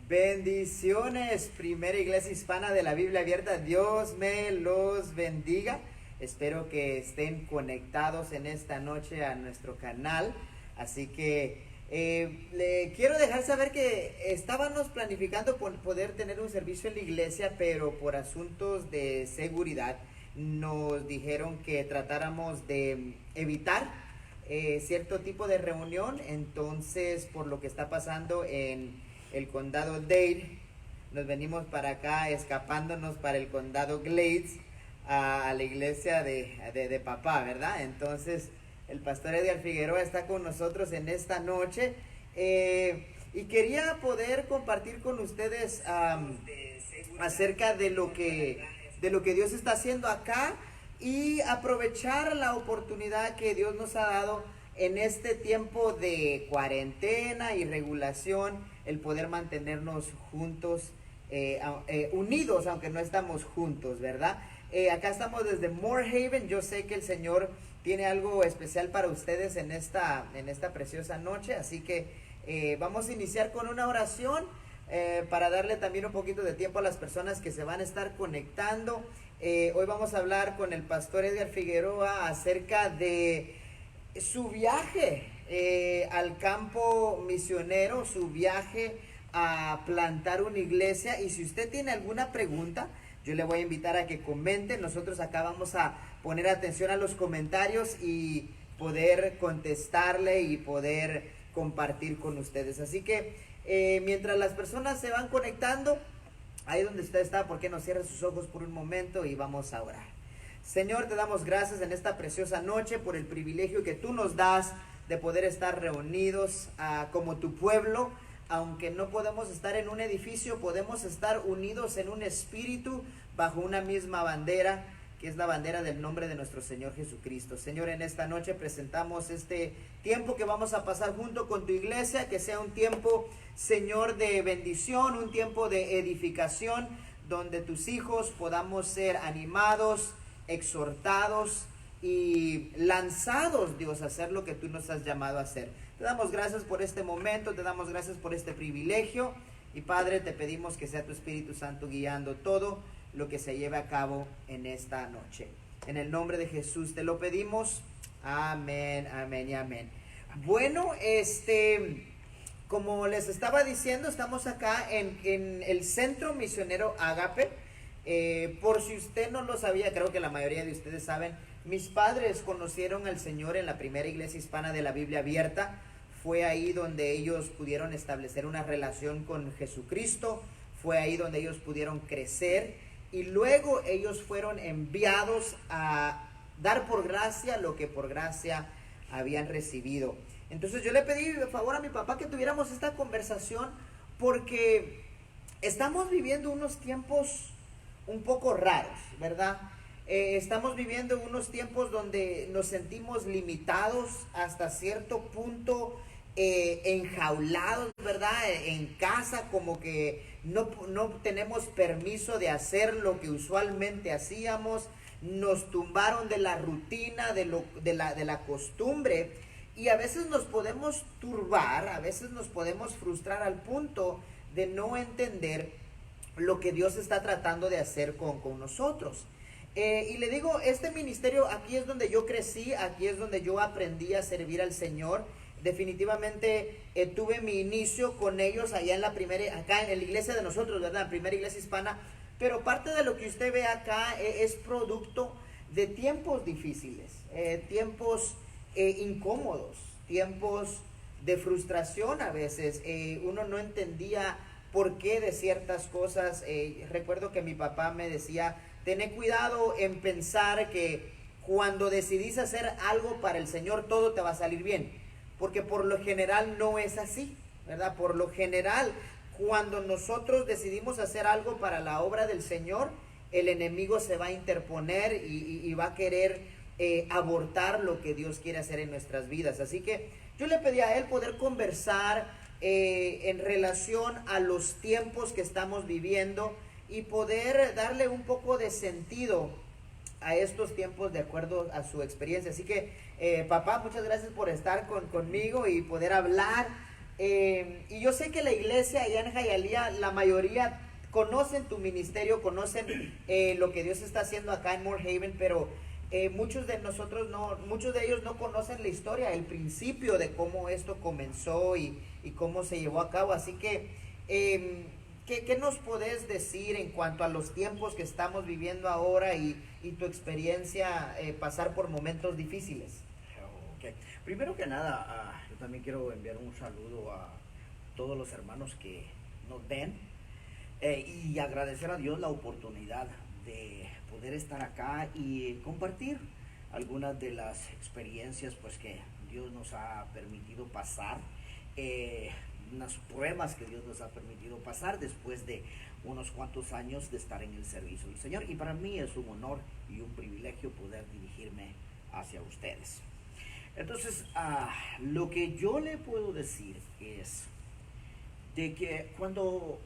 Bendiciones, primera iglesia hispana de la Biblia abierta. Dios me los bendiga. Espero que estén conectados en esta noche a nuestro canal. Así que le quiero dejar saber que estábamos planificando poder tener un servicio en la iglesia, pero por asuntos de seguridad nos dijeron que tratáramos de evitar cierto tipo de reunión. Entonces, por lo que está pasando en el condado Dade, nos venimos para acá, escapándonos para el condado Glades, a la iglesia de papá, ¿verdad? Entonces el pastor Edgar Figueroa está con nosotros en esta noche, y quería poder compartir con ustedes acerca de lo que Dios está haciendo acá, y aprovechar la oportunidad que Dios nos ha dado en este tiempo de cuarentena y regulación, el poder mantenernos juntos, unidos, aunque no estamos juntos, ¿verdad? Acá estamos desde Moorhaven. Yo sé que el Señor tiene algo especial para ustedes en esta preciosa noche, así que vamos a iniciar con una oración para darle también un poquito de tiempo a las personas que se van a estar conectando. Hoy vamos a hablar con el pastor Edgar Figueroa acerca de su viaje al campo misionero, su viaje a plantar una iglesia. Y si usted tiene alguna pregunta, yo le voy a invitar a que comente. Nosotros acá vamos a poner atención a los comentarios y poder contestarle y poder compartir con ustedes. Así que mientras las personas se van conectando, ahí donde usted está, ¿por qué no cierra sus ojos por un momento y vamos a orar? Señor, te damos gracias en esta preciosa noche por el privilegio que tú nos das de poder estar reunidos como tu pueblo. Aunque no podemos estar en un edificio, podemos estar unidos en un espíritu bajo una misma bandera, que es la bandera del nombre de nuestro Señor Jesucristo. Señor, en esta noche presentamos este tiempo que vamos a pasar junto con tu iglesia, que sea un tiempo, Señor, de bendición, un tiempo de edificación, donde tus hijos podamos ser animados, exhortados y lanzados, Dios, a hacer lo que tú nos has llamado a hacer. Te damos gracias por este momento, te damos gracias por este privilegio, y Padre, te pedimos que sea tu Espíritu Santo guiando todo lo que se lleve a cabo en esta noche. En el nombre de Jesús te lo pedimos. Amén, amén y amén. Bueno, como les estaba diciendo, estamos acá en el Centro Misionero Agape. Por si usted no lo sabía, creo que la mayoría de ustedes saben, mis padres conocieron al Señor en la primera iglesia hispana de la Biblia abierta. Fue ahí donde ellos pudieron establecer una relación con Jesucristo, fue ahí donde ellos pudieron crecer, y luego ellos fueron enviados a dar por gracia lo que por gracia habían recibido. Entonces yo le pedí de favor a mi papá que tuviéramos esta conversación, porque estamos viviendo unos tiempos un poco raros, ¿verdad? Estamos viviendo unos tiempos donde nos sentimos limitados hasta cierto punto, enjaulados, ¿verdad? En casa, como que no tenemos permiso de hacer lo que usualmente hacíamos. Nos tumbaron de la rutina, de la costumbre, y a veces nos podemos turbar, a veces nos podemos frustrar al punto de no entender lo que Dios está tratando de hacer con nosotros. Y le digo, este ministerio, aquí es donde yo crecí, aquí es donde yo aprendí a servir al Señor. Definitivamente tuve mi inicio con ellos allá en acá en la iglesia de nosotros, ¿verdad? La primera iglesia hispana. Pero parte de lo que usted ve acá es producto de tiempos difíciles, tiempos incómodos, tiempos de frustración a veces. Uno no entendía por qué de ciertas cosas. Recuerdo que mi papá me decía: tené cuidado en pensar que cuando decidís hacer algo para el Señor todo te va a salir bien, porque por lo general no es así, ¿verdad? Por lo general, cuando nosotros decidimos hacer algo para la obra del Señor, el enemigo se va a interponer y va a querer abortar lo que Dios quiere hacer en nuestras vidas. Así que yo le pedí a él poder conversar en relación a los tiempos que estamos viviendo, y poder darle un poco de sentido a estos tiempos de acuerdo a su experiencia. Así que papá, muchas gracias por estar conmigo y poder hablar Y yo sé que la iglesia allá en Hialeah, la mayoría conocen tu ministerio, conocen lo que Dios está haciendo acá en Moore Haven, pero muchos de nosotros no, muchos de ellos no conocen la historia, el principio de cómo esto comenzó y cómo se llevó a cabo. Así que, ¿qué nos podés decir en cuanto a los tiempos que estamos viviendo ahora y tu experiencia pasar por momentos difíciles? Ok. Primero que nada, yo también quiero enviar un saludo a todos los hermanos que nos ven y agradecer a Dios la oportunidad de poder estar acá y compartir algunas de las experiencias pues que Dios nos ha permitido pasar, unas pruebas que Dios nos ha permitido pasar después de unos cuantos años de estar en el servicio del Señor. Y para mí es un honor y un privilegio poder dirigirme hacia ustedes. Entonces, lo que yo le puedo decir es de que cuando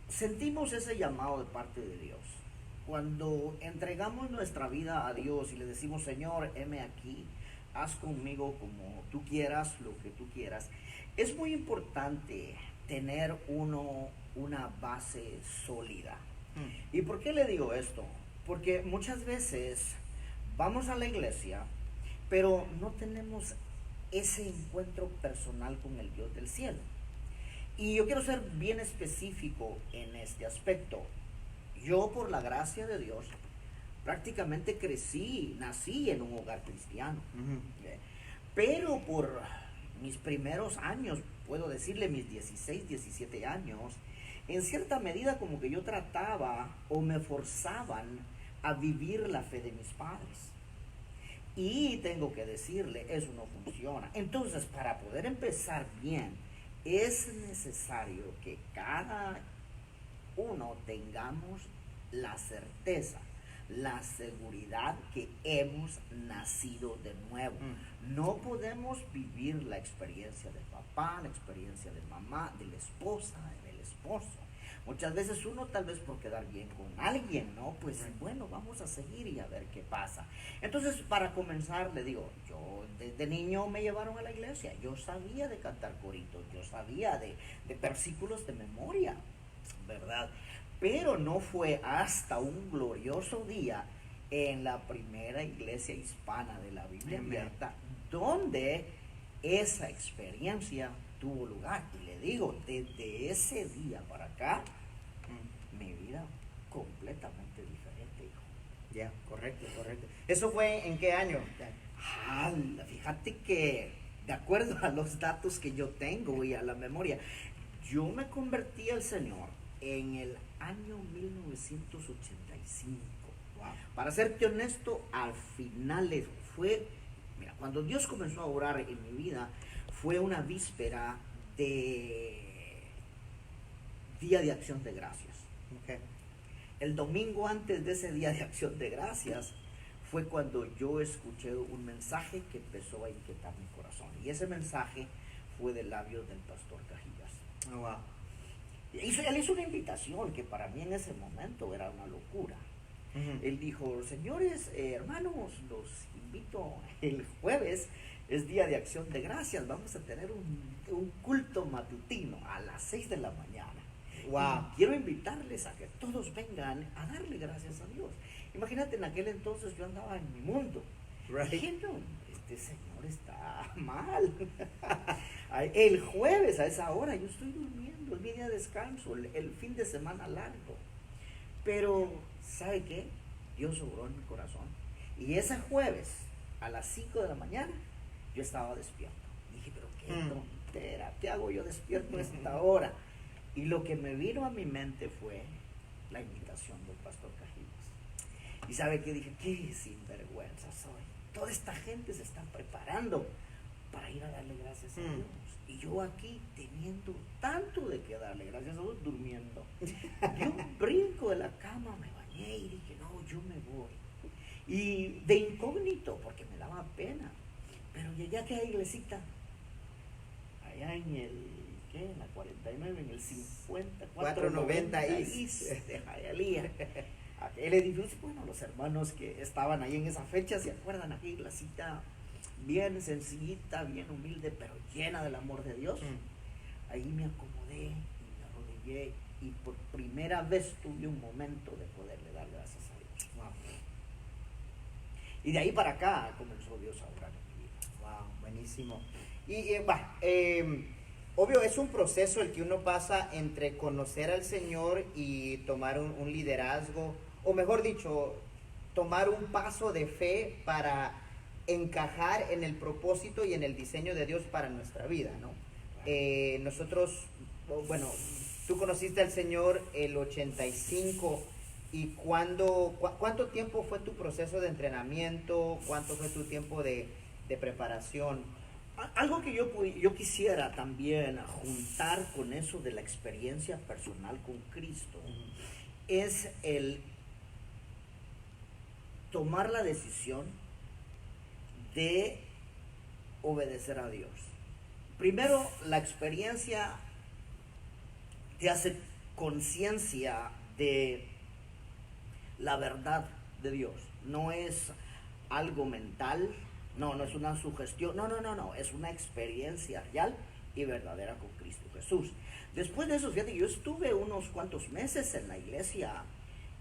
sentimos ese llamado de parte de Dios, cuando entregamos nuestra vida a Dios y le decimos, Señor, heme aquí, haz conmigo como tú quieras, lo que tú quieras, es muy importante tener una base sólida. ¿Y por qué le digo esto? Porque muchas veces vamos a la iglesia, pero no tenemos ese encuentro personal con el Dios del cielo. Y yo quiero ser bien específico en este aspecto. Yo, por la gracia de Dios, prácticamente nací en un hogar cristiano. Pero por mis primeros años, puedo decirle mis 16, 17 años, en cierta medida como que yo trataba o me forzaban a vivir la fe de mis padres. Y tengo que decirle, eso no funciona. Entonces, para poder empezar bien, es necesario que cada uno tengamos la certeza, la seguridad que hemos nacido de nuevo. No podemos vivir la experiencia del papá, la experiencia de mamá, de la esposa, del esposo. Muchas veces uno tal vez por quedar bien con alguien, ¿no? Pues bueno, vamos a seguir y a ver qué pasa. Entonces, para comenzar, le digo, yo desde niño me llevaron a la iglesia, yo sabía de cantar coritos, yo sabía de versículos de memoria, ¿verdad? Pero no fue hasta un glorioso día en la primera iglesia hispana de la Biblia abierta donde esa experiencia tuvo lugar. Y le digo, desde ese día para acá, mi vida completamente diferente, hijo. Ya, correcto. ¿Eso fue en qué año? Fíjate que, de acuerdo a los datos que yo tengo y a la memoria, yo me convertí al Señor en el año 1985. Wow. Para serte honesto, al final fue, mira, cuando Dios comenzó a orar en mi vida, fue una víspera de Día de Acción de Gracias. Okay. El domingo antes de ese Día de Acción de Gracias fue cuando yo escuché un mensaje que empezó a inquietar mi corazón. Y ese mensaje fue de labios del pastor Cajigas. Oh, wow. Él hizo una invitación que para mí en ese momento era una locura. Él dijo, señores, hermanos, los invito el jueves, es Día de Acción de Gracias, vamos a tener un culto matutino a las 6 de la mañana. Wow. Y quiero invitarles a que todos vengan a darle gracias a Dios. Imagínate, en aquel entonces yo andaba en mi mundo. Right. Dije, no, este señor está mal. El jueves a esa hora yo estoy durmiendo, es mi día de descanso, el fin de semana largo. Pero, ¿sabe qué? Dios obró en mi corazón. Y ese jueves, a las 5 de la mañana, yo estaba despierto. Dije, pero qué tontera, ¿qué hago yo despierto a esta hora? Y lo que me vino a mi mente fue la invitación del pastor Cajigas. Y ¿sabe qué? Dije, qué sinvergüenza soy. Toda esta gente se está preparando para ir a darle gracias a Dios. Y yo aquí teniendo tanto de que darle gracias a Dios, durmiendo. Yo brinco de la cama, me bañé y dije, no, yo me voy. Y de incógnito, porque me daba pena. Pero llegué a aquella iglesita, allá en en la 49, en el 490 East de Hialeah. El edificio, bueno, los hermanos que estaban ahí en esa fecha se acuerdan, aquella iglesita bien sencillita, bien humilde, pero llena del amor de Dios. ahí me acomodé y me arrodillé y por primera vez tuve un momento de poderle dar gracias a Dios. Wow. Y de ahí para acá comenzó Dios a obrar en mi vida. Wow, buenísimo. Y obvio, es un proceso el que uno pasa entre conocer al Señor y tomar un liderazgo, o mejor dicho, tomar un paso de fe para encajar en el propósito y en el diseño de Dios para nuestra vida, ¿no? Nosotros, bueno, tú conociste al Señor el 85, y ¿cuánto tiempo fue tu proceso de entrenamiento? ¿Cuánto fue tu tiempo de preparación? Algo que yo quisiera también juntar con eso de la experiencia personal con Cristo es el tomar la decisión de obedecer a Dios. Primero, la experiencia te hace conciencia de la verdad de Dios. No es algo mental, no es una sugestión, no, es una experiencia real y verdadera con Cristo Jesús. Después de eso, fíjate, yo estuve unos cuantos meses en la iglesia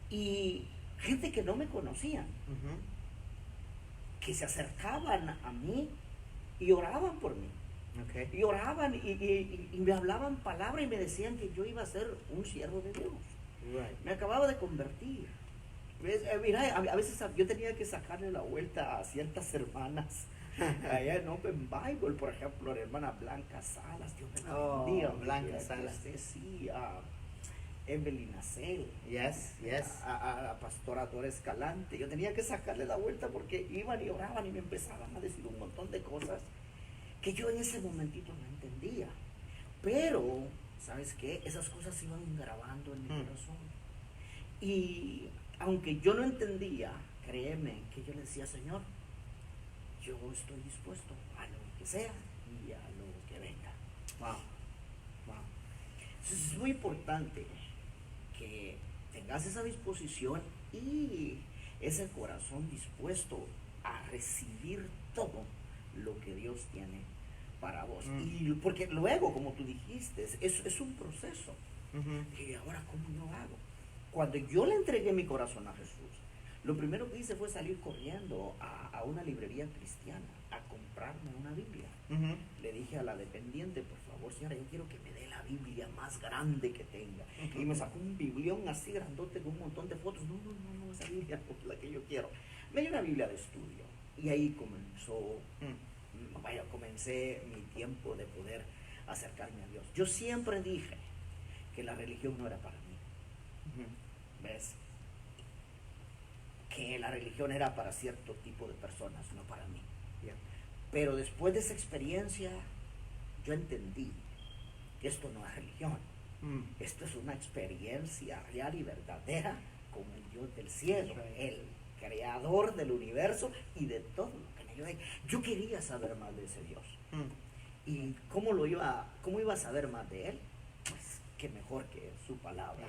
y gente que no me conocían, que se acercaban a mí y oraban por mí. Okay. Y oraban y me hablaban palabra y me decían que yo iba a ser un siervo de Dios. Right. Me acababa de convertir. Mira, a veces yo tenía que sacarle la vuelta a ciertas hermanas allá en Open Bible, por ejemplo, la hermana Blanca Salas, Dios me la bendiga. Blanca Salas. Sí, a Evelyn Acel. Yes. A Pastora Dora Escalante. Yo tenía que sacarle la vuelta porque iban y oraban y me empezaban a decir un montón de cosas que yo en ese momentito no entendía. Pero, ¿sabes qué? Esas cosas se iban grabando en mi corazón. Y aunque yo no entendía, créeme que yo le decía, Señor, yo estoy dispuesto a lo que sea y a lo que venga. Wow. Entonces es muy importante que tengas esa disposición y ese corazón dispuesto a recibir todo lo que Dios tiene para vos. Y porque luego, como tú dijiste, es un proceso. Y ahora, ¿cómo lo hago? Cuando yo le entregué mi corazón a Jesús, lo primero que hice fue salir corriendo a una librería cristiana a comprarme una Biblia. Le dije a la dependiente, por favor, señora, yo quiero que me dé la Biblia más grande que tenga. Y me sacó un biblión así grandote con un montón de fotos. No, esa Biblia no es la que yo quiero. Me dio una Biblia de estudio. Y ahí comencé mi tiempo de poder acercarme a Dios. Yo siempre dije que la religión no era para mí. ¿Ves? Que la religión era para cierto tipo de personas, no para mí. Yeah. Pero después de esa experiencia, yo entendí que esto no es religión. Esto es una experiencia real y verdadera con el Dios del cielo, el creador del universo y de todo lo que me ayuda. Yo quería saber más de ese Dios. ¿Y cómo iba a saber más de él? Pues qué mejor que su palabra.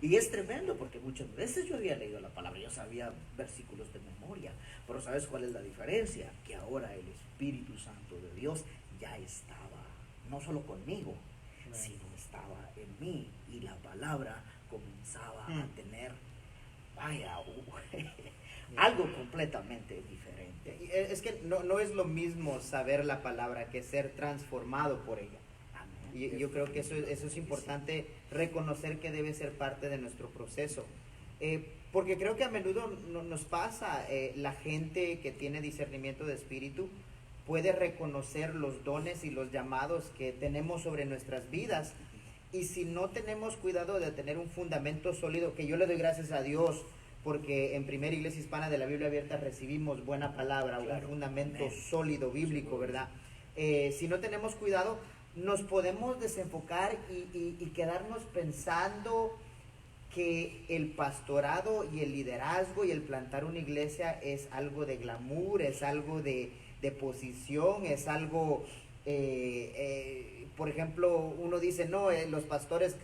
Y es tremendo porque muchas veces yo había leído la palabra, yo sabía versículos de memoria, pero ¿sabes cuál es la diferencia? Que ahora el Espíritu Santo de Dios ya estaba, no solo conmigo, sino estaba en mí, y la palabra comenzaba a tener, algo completamente diferente. Es que no es lo mismo saber la palabra que ser transformado por ella. Y yo creo que eso es importante, reconocer que debe ser parte de nuestro proceso. Porque creo que a menudo nos pasa, la gente que tiene discernimiento de espíritu puede reconocer los dones y los llamados que tenemos sobre nuestras vidas. Y si no tenemos cuidado de tener un fundamento sólido, que yo le doy gracias a Dios, porque en Primera Iglesia Hispana de la Biblia Abierta recibimos buena palabra, claro, un fundamento sólido, bíblico, ¿verdad? Si no tenemos cuidado, nos podemos desenfocar y quedarnos pensando que el pastorado y el liderazgo y el plantar una iglesia es algo de glamour, es algo de posición, es algo, por ejemplo, uno dice, no, los pastores,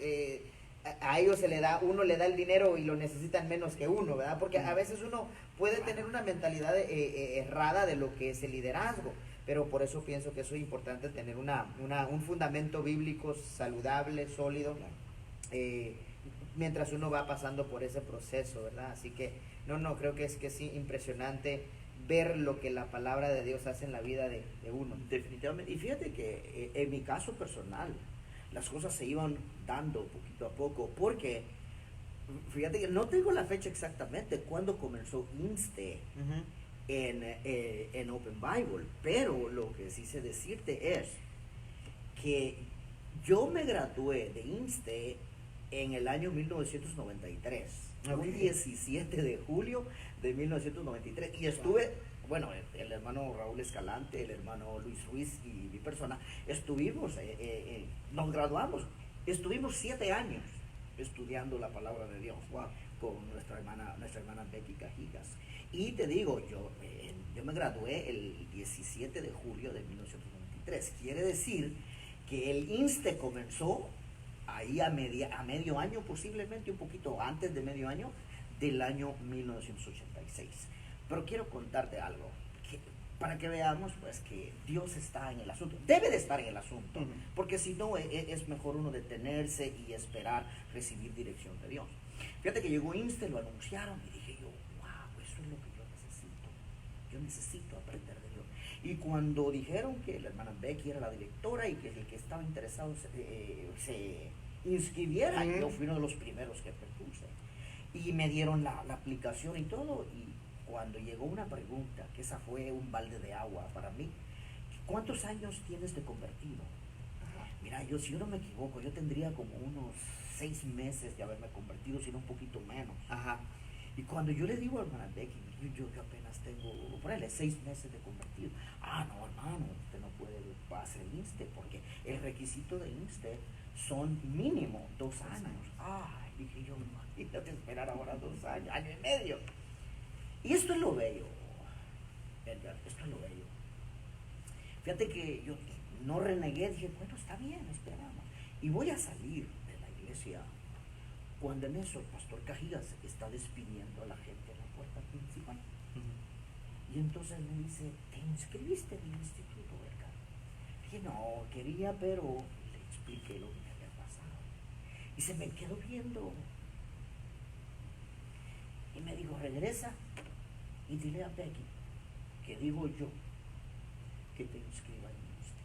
a ellos uno le da el dinero y lo necesitan menos que uno, ¿verdad? Porque a veces uno puede tener una mentalidad errada de lo que es el liderazgo. pero por eso pienso que eso es importante tener un fundamento bíblico saludable, sólido, eh, mientras uno va pasando por ese proceso, ¿verdad? Así que, creo que es impresionante ver lo que la palabra de Dios hace en la vida de uno. Definitivamente. Y fíjate que en mi caso personal, las cosas se iban dando poquito a poco, porque fíjate que no tengo la fecha exactamente cuando comenzó INSTE en Open Bible, pero lo que sí sé decirte es que yo me gradué de INSTE en el año 1993, un 17 de julio de 1993, y estuve, bueno, el hermano Raúl Escalante, el hermano Luis Ruiz y mi persona, estuvimos, nos graduamos, estuvimos 7 años estudiando la palabra de Dios, con nuestra hermana Becky Cajigas. Y te digo, yo me gradué el 17 de julio de 1993, quiere decir que el INSTE comenzó ahí a medio año, posiblemente un poquito antes de medio año, del año 1986. Pero quiero contarte algo, para que veamos pues que Dios está en el asunto, debe de estar en el asunto, porque si no es mejor uno detenerse y esperar recibir dirección de Dios. Fíjate que llegó INSTE, lo anunciaron y dije yo, wow, eso es lo que yo necesito aprender de Dios. Y cuando dijeron que la hermana Becky era la directora y que el que estaba interesado se inscribiera, yo fui uno de los primeros que propuse. Y me dieron la aplicación y todo, y cuando llegó una pregunta, que esa fue un balde de agua para mí, ¿cuántos años tienes de convertido? Mira, si yo no me equivoco, yo tendría como unos 6 meses de haberme convertido, sino un poquito menos. Y cuando yo le digo a hermana Becky, yo que apenas tengo, ponele 6 meses de convertido. No, hermano, usted no puede hacer INSTE, porque el requisito de INSTE son mínimo 2 años. Dije yo, imagínate esperar ahora 2 años, año y medio. Y esto es lo bello, Edgar, esto es lo bello. Fíjate que yo no renegué, dije, bueno, está bien, esperamos. Y voy a salir de la iglesia cuando en eso el pastor Cajigas está despidiendo a la gente en la puerta principal. Y entonces me dice, ¿te inscribiste en el instituto, Edgar? Dije, no, quería, pero le expliqué lo que me había pasado. Y se me quedó viendo. Y me dijo, regresa y dile a Becky que digo yo que te inscriba en INSTE.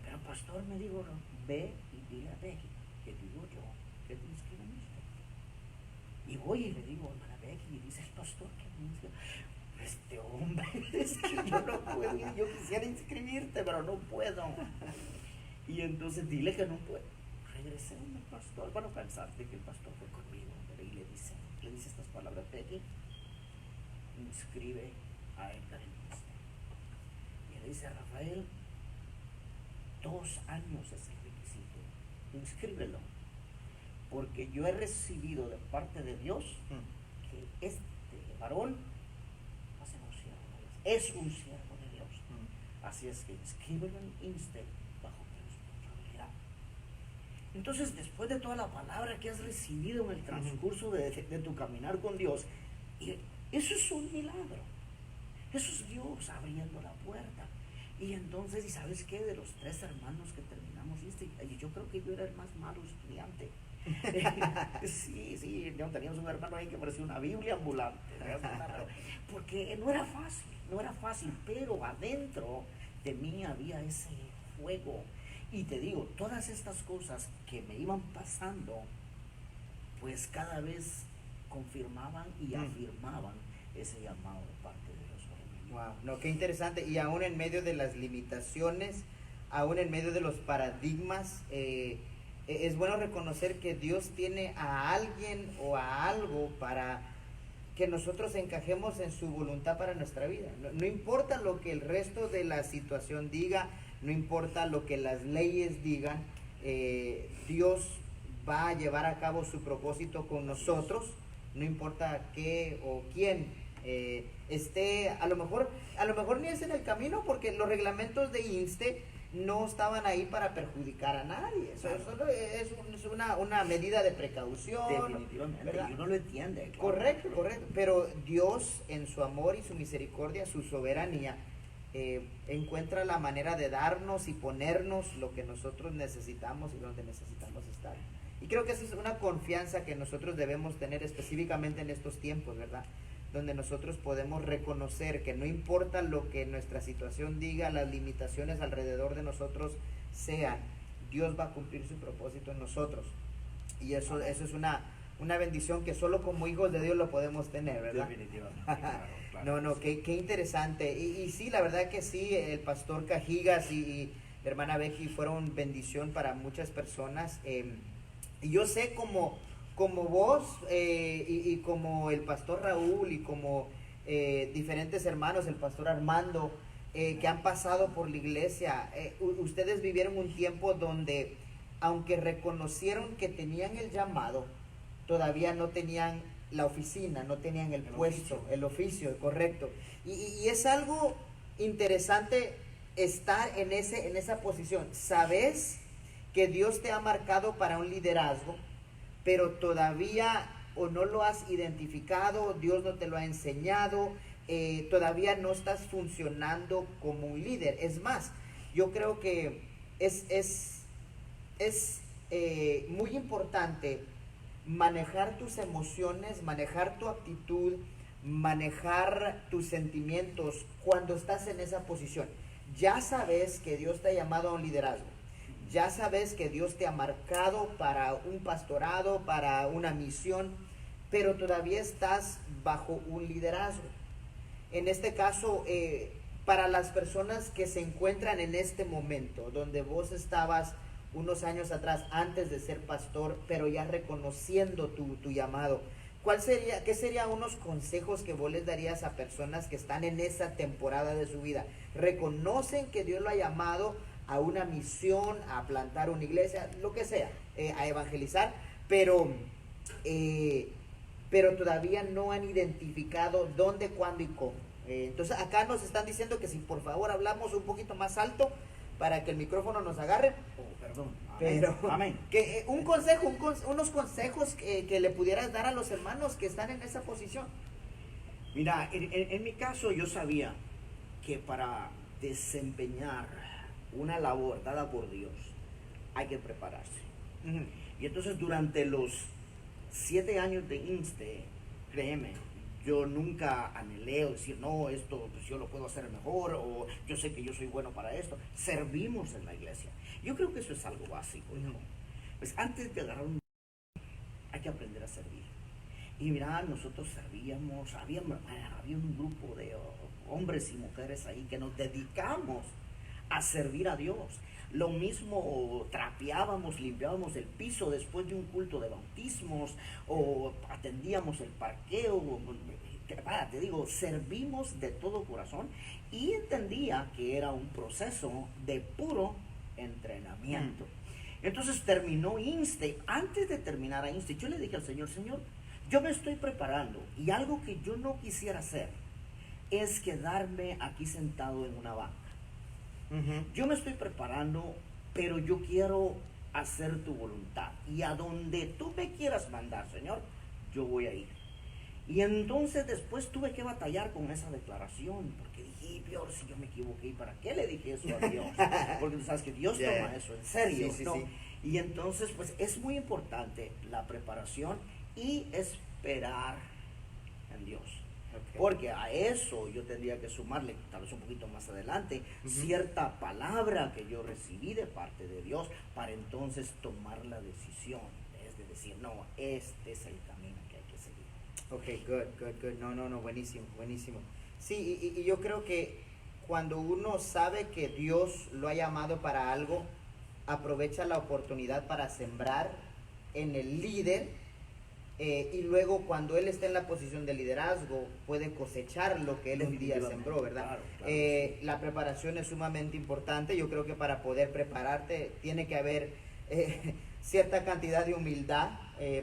Pero pastor, me dijo, ve y dile a Becky que digo yo que te inscriba en INSTE. Y voy y le digo a hermana Becky, y dice el pastor que me inscriba. Este hombre, es que yo no puedo, yo quisiera inscribirte, pero no puedo. Y entonces dile que no puedo. Regresé al pastor, bueno, pensaste que el pastor fue conmigo, y le dice estas palabras, Becky, inscribe a Edgar en INSTE. Y le dice a Rafael, 2 años es el requisito, inscríbelo, porque yo he recibido de parte de Dios que este varón va a ser un siervo de Dios, es un siervo de Dios. Así es que inscríbelo en INSTE bajo mi responsabilidad. Entonces, después de toda la palabra que has recibido en el transcurso de tu caminar con Dios, y eso es un milagro. Eso es Dios abriendo la puerta. Y entonces, ¿y sabes qué? De los 3 hermanos que terminamos INSTE, yo creo que yo era el más malo estudiante. sí, teníamos un hermano ahí que parecía una Biblia ambulante. Porque no era fácil, pero adentro de mí había ese fuego. Y te digo, todas estas cosas que me iban pasando, pues cada vez confirmaban y afirmaban ese llamado de parte de Dios sobre mí. Wow, no, qué interesante. Y aún en medio de las limitaciones, aún en medio de los paradigmas, es bueno reconocer que Dios tiene a alguien o a algo para que nosotros encajemos en su voluntad para nuestra vida. No importa lo que el resto de la situación diga, no importa lo que las leyes digan, Dios va a llevar a cabo su propósito con nosotros, no importa qué o quién esté, a lo mejor ni es en el camino, porque los reglamentos de INSTE no estaban ahí para perjudicar a nadie. Eso es una medida de precaución. Definitivamente, ¿verdad? Y uno lo entiende. Claro. Correcto. Pero Dios, en su amor y su misericordia, su soberanía, encuentra la manera de darnos y ponernos lo que nosotros necesitamos y donde necesitamos estar. Y creo que esa es una confianza que nosotros debemos tener específicamente en estos tiempos, ¿verdad? Donde nosotros podemos reconocer que no importa lo que nuestra situación diga, las limitaciones alrededor de nosotros sean, Dios va a cumplir su propósito en nosotros. Y eso es una bendición que solo como hijos de Dios lo podemos tener, ¿verdad? Definitivamente, claro. No, qué interesante. Y sí, la verdad que sí, el pastor Cajigas y la hermana Becky fueron bendición para muchas personas. Y yo sé como vos y como el pastor Raúl y como diferentes hermanos, el pastor Armando, que han pasado por la iglesia, ustedes vivieron un tiempo donde, aunque reconocieron que tenían el llamado, todavía no tenían la oficina, no tenían el puesto, el oficio, correcto. Y es algo interesante estar en esa posición. Sabes que Dios te ha marcado para un liderazgo, pero todavía o no lo has identificado, Dios no te lo ha enseñado, todavía no estás funcionando como un líder. Es más, yo creo que es muy importante manejar tus emociones, manejar tu actitud, manejar tus sentimientos cuando estás en esa posición. Ya sabes que Dios te ha llamado a un liderazgo, ya sabes que Dios te ha marcado para un pastorado, para una misión, pero todavía estás bajo un liderazgo. En este caso, para las personas que se encuentran en este momento, donde vos estabas unos años atrás, antes de ser pastor, pero ya reconociendo tu llamado, ¿qué serían unos consejos que vos les darías a personas que están en esa temporada de su vida? Reconocen que Dios lo ha llamado a una misión, a plantar una iglesia, lo que sea, a evangelizar, pero todavía no han identificado dónde, cuándo y cómo. Entonces acá nos están diciendo que si por favor hablamos un poquito más alto para que el micrófono nos agarre. Perdón. Pero Amén. Que un consejo, unos consejos que le pudieras dar a los hermanos que están en esa posición. Mira, en mi caso yo sabía que para desempeñar una labor dada por Dios hay que prepararse. Y entonces durante los 7 años de INSTE, créeme, yo nunca anhelé decir, no, esto pues yo lo puedo hacer mejor, o yo sé que yo soy bueno para esto. Servimos en la iglesia. Yo creo que eso es algo básico, hijo. Pues antes de agarrar hay que aprender a servir. Y mira, nosotros servíamos, había un grupo de hombres y mujeres ahí que nos dedicamos a servir a Dios. Lo mismo trapeábamos, limpiábamos el piso después de un culto de bautismos, o atendíamos el parqueo. Te digo, servimos de todo corazón, y entendía que era un proceso de puro entrenamiento. Entonces terminó INSTE. Antes de terminar a INSTE, yo le dije al Señor, yo me estoy preparando, y algo que yo no quisiera hacer es quedarme aquí sentado en una banca. Yo me estoy preparando, pero yo quiero hacer tu voluntad, y a donde tú me quieras mandar, Señor, yo voy a ir. Y entonces después tuve que batallar con esa declaración, porque dije, peor si yo me equivoqué, ¿y para qué le dije eso a Dios? Porque tú sabes que Dios toma eso en serio, ¿no? Sí. Y entonces pues es muy importante la preparación y esperar en Dios. Porque a eso yo tendría que sumarle, tal vez un poquito más adelante, cierta palabra que yo recibí de parte de Dios, para entonces tomar la decisión, es de decir, no, este es el camino que hay que seguir. Ok, good. No, buenísimo. Sí, y yo creo que cuando uno sabe que Dios lo ha llamado para algo, aprovecha la oportunidad para sembrar en el líder. Y luego cuando él está en la posición de liderazgo puede cosechar lo que él un día sembró, ¿verdad? Claro, sí. La preparación es sumamente importante. Yo creo que para poder prepararte tiene que haber cierta cantidad de humildad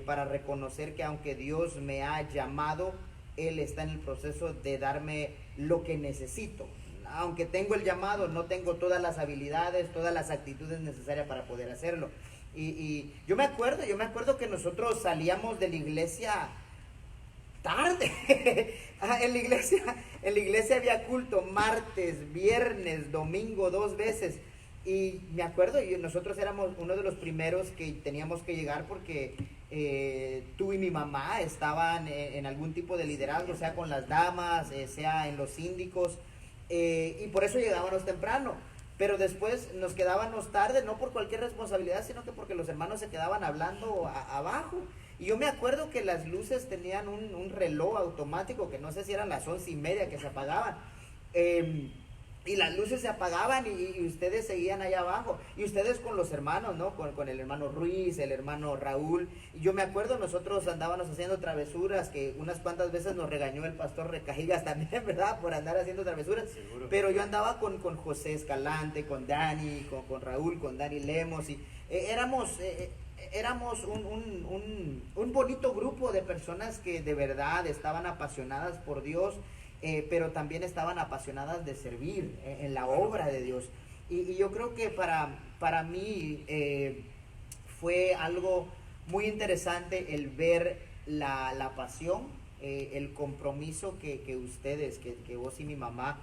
para reconocer que aunque Dios me ha llamado, Él está en el proceso de darme lo que necesito. Aunque tengo el llamado, no tengo todas las habilidades, todas las actitudes necesarias para poder hacerlo. Y yo me acuerdo que nosotros salíamos de la iglesia tarde. En la iglesia En la iglesia había culto martes, viernes, domingo, 2 veces. Y me acuerdo, nosotros éramos uno de los primeros que teníamos que llegar porque tú y mi mamá estaban en algún tipo de liderazgo, sea con las damas, sea en los síndicos, y por eso llegábamos temprano. Pero después nos quedábamos tarde, no por cualquier responsabilidad, sino que porque los hermanos se quedaban hablando abajo. Y yo me acuerdo que las luces tenían un reloj automático, que no sé si eran las 11:30 que se apagaban. Y las luces se apagaban y ustedes seguían allá abajo. Y ustedes con los hermanos, ¿no? Con el hermano Ruiz, el hermano Raúl. Y yo me acuerdo, nosotros andábamos haciendo travesuras, que unas cuantas veces nos regañó el pastor Recajigas también, ¿verdad? Por andar haciendo travesuras. Seguro. Pero yo andaba con José Escalante, con Dani, con Raúl, con Dani Lemos. Y éramos un bonito grupo de personas que de verdad estaban apasionadas por Dios. Pero también estaban apasionadas de servir en la obra de Dios. Y yo creo que para mí fue algo muy interesante el ver la pasión, el compromiso que ustedes, que vos y mi mamá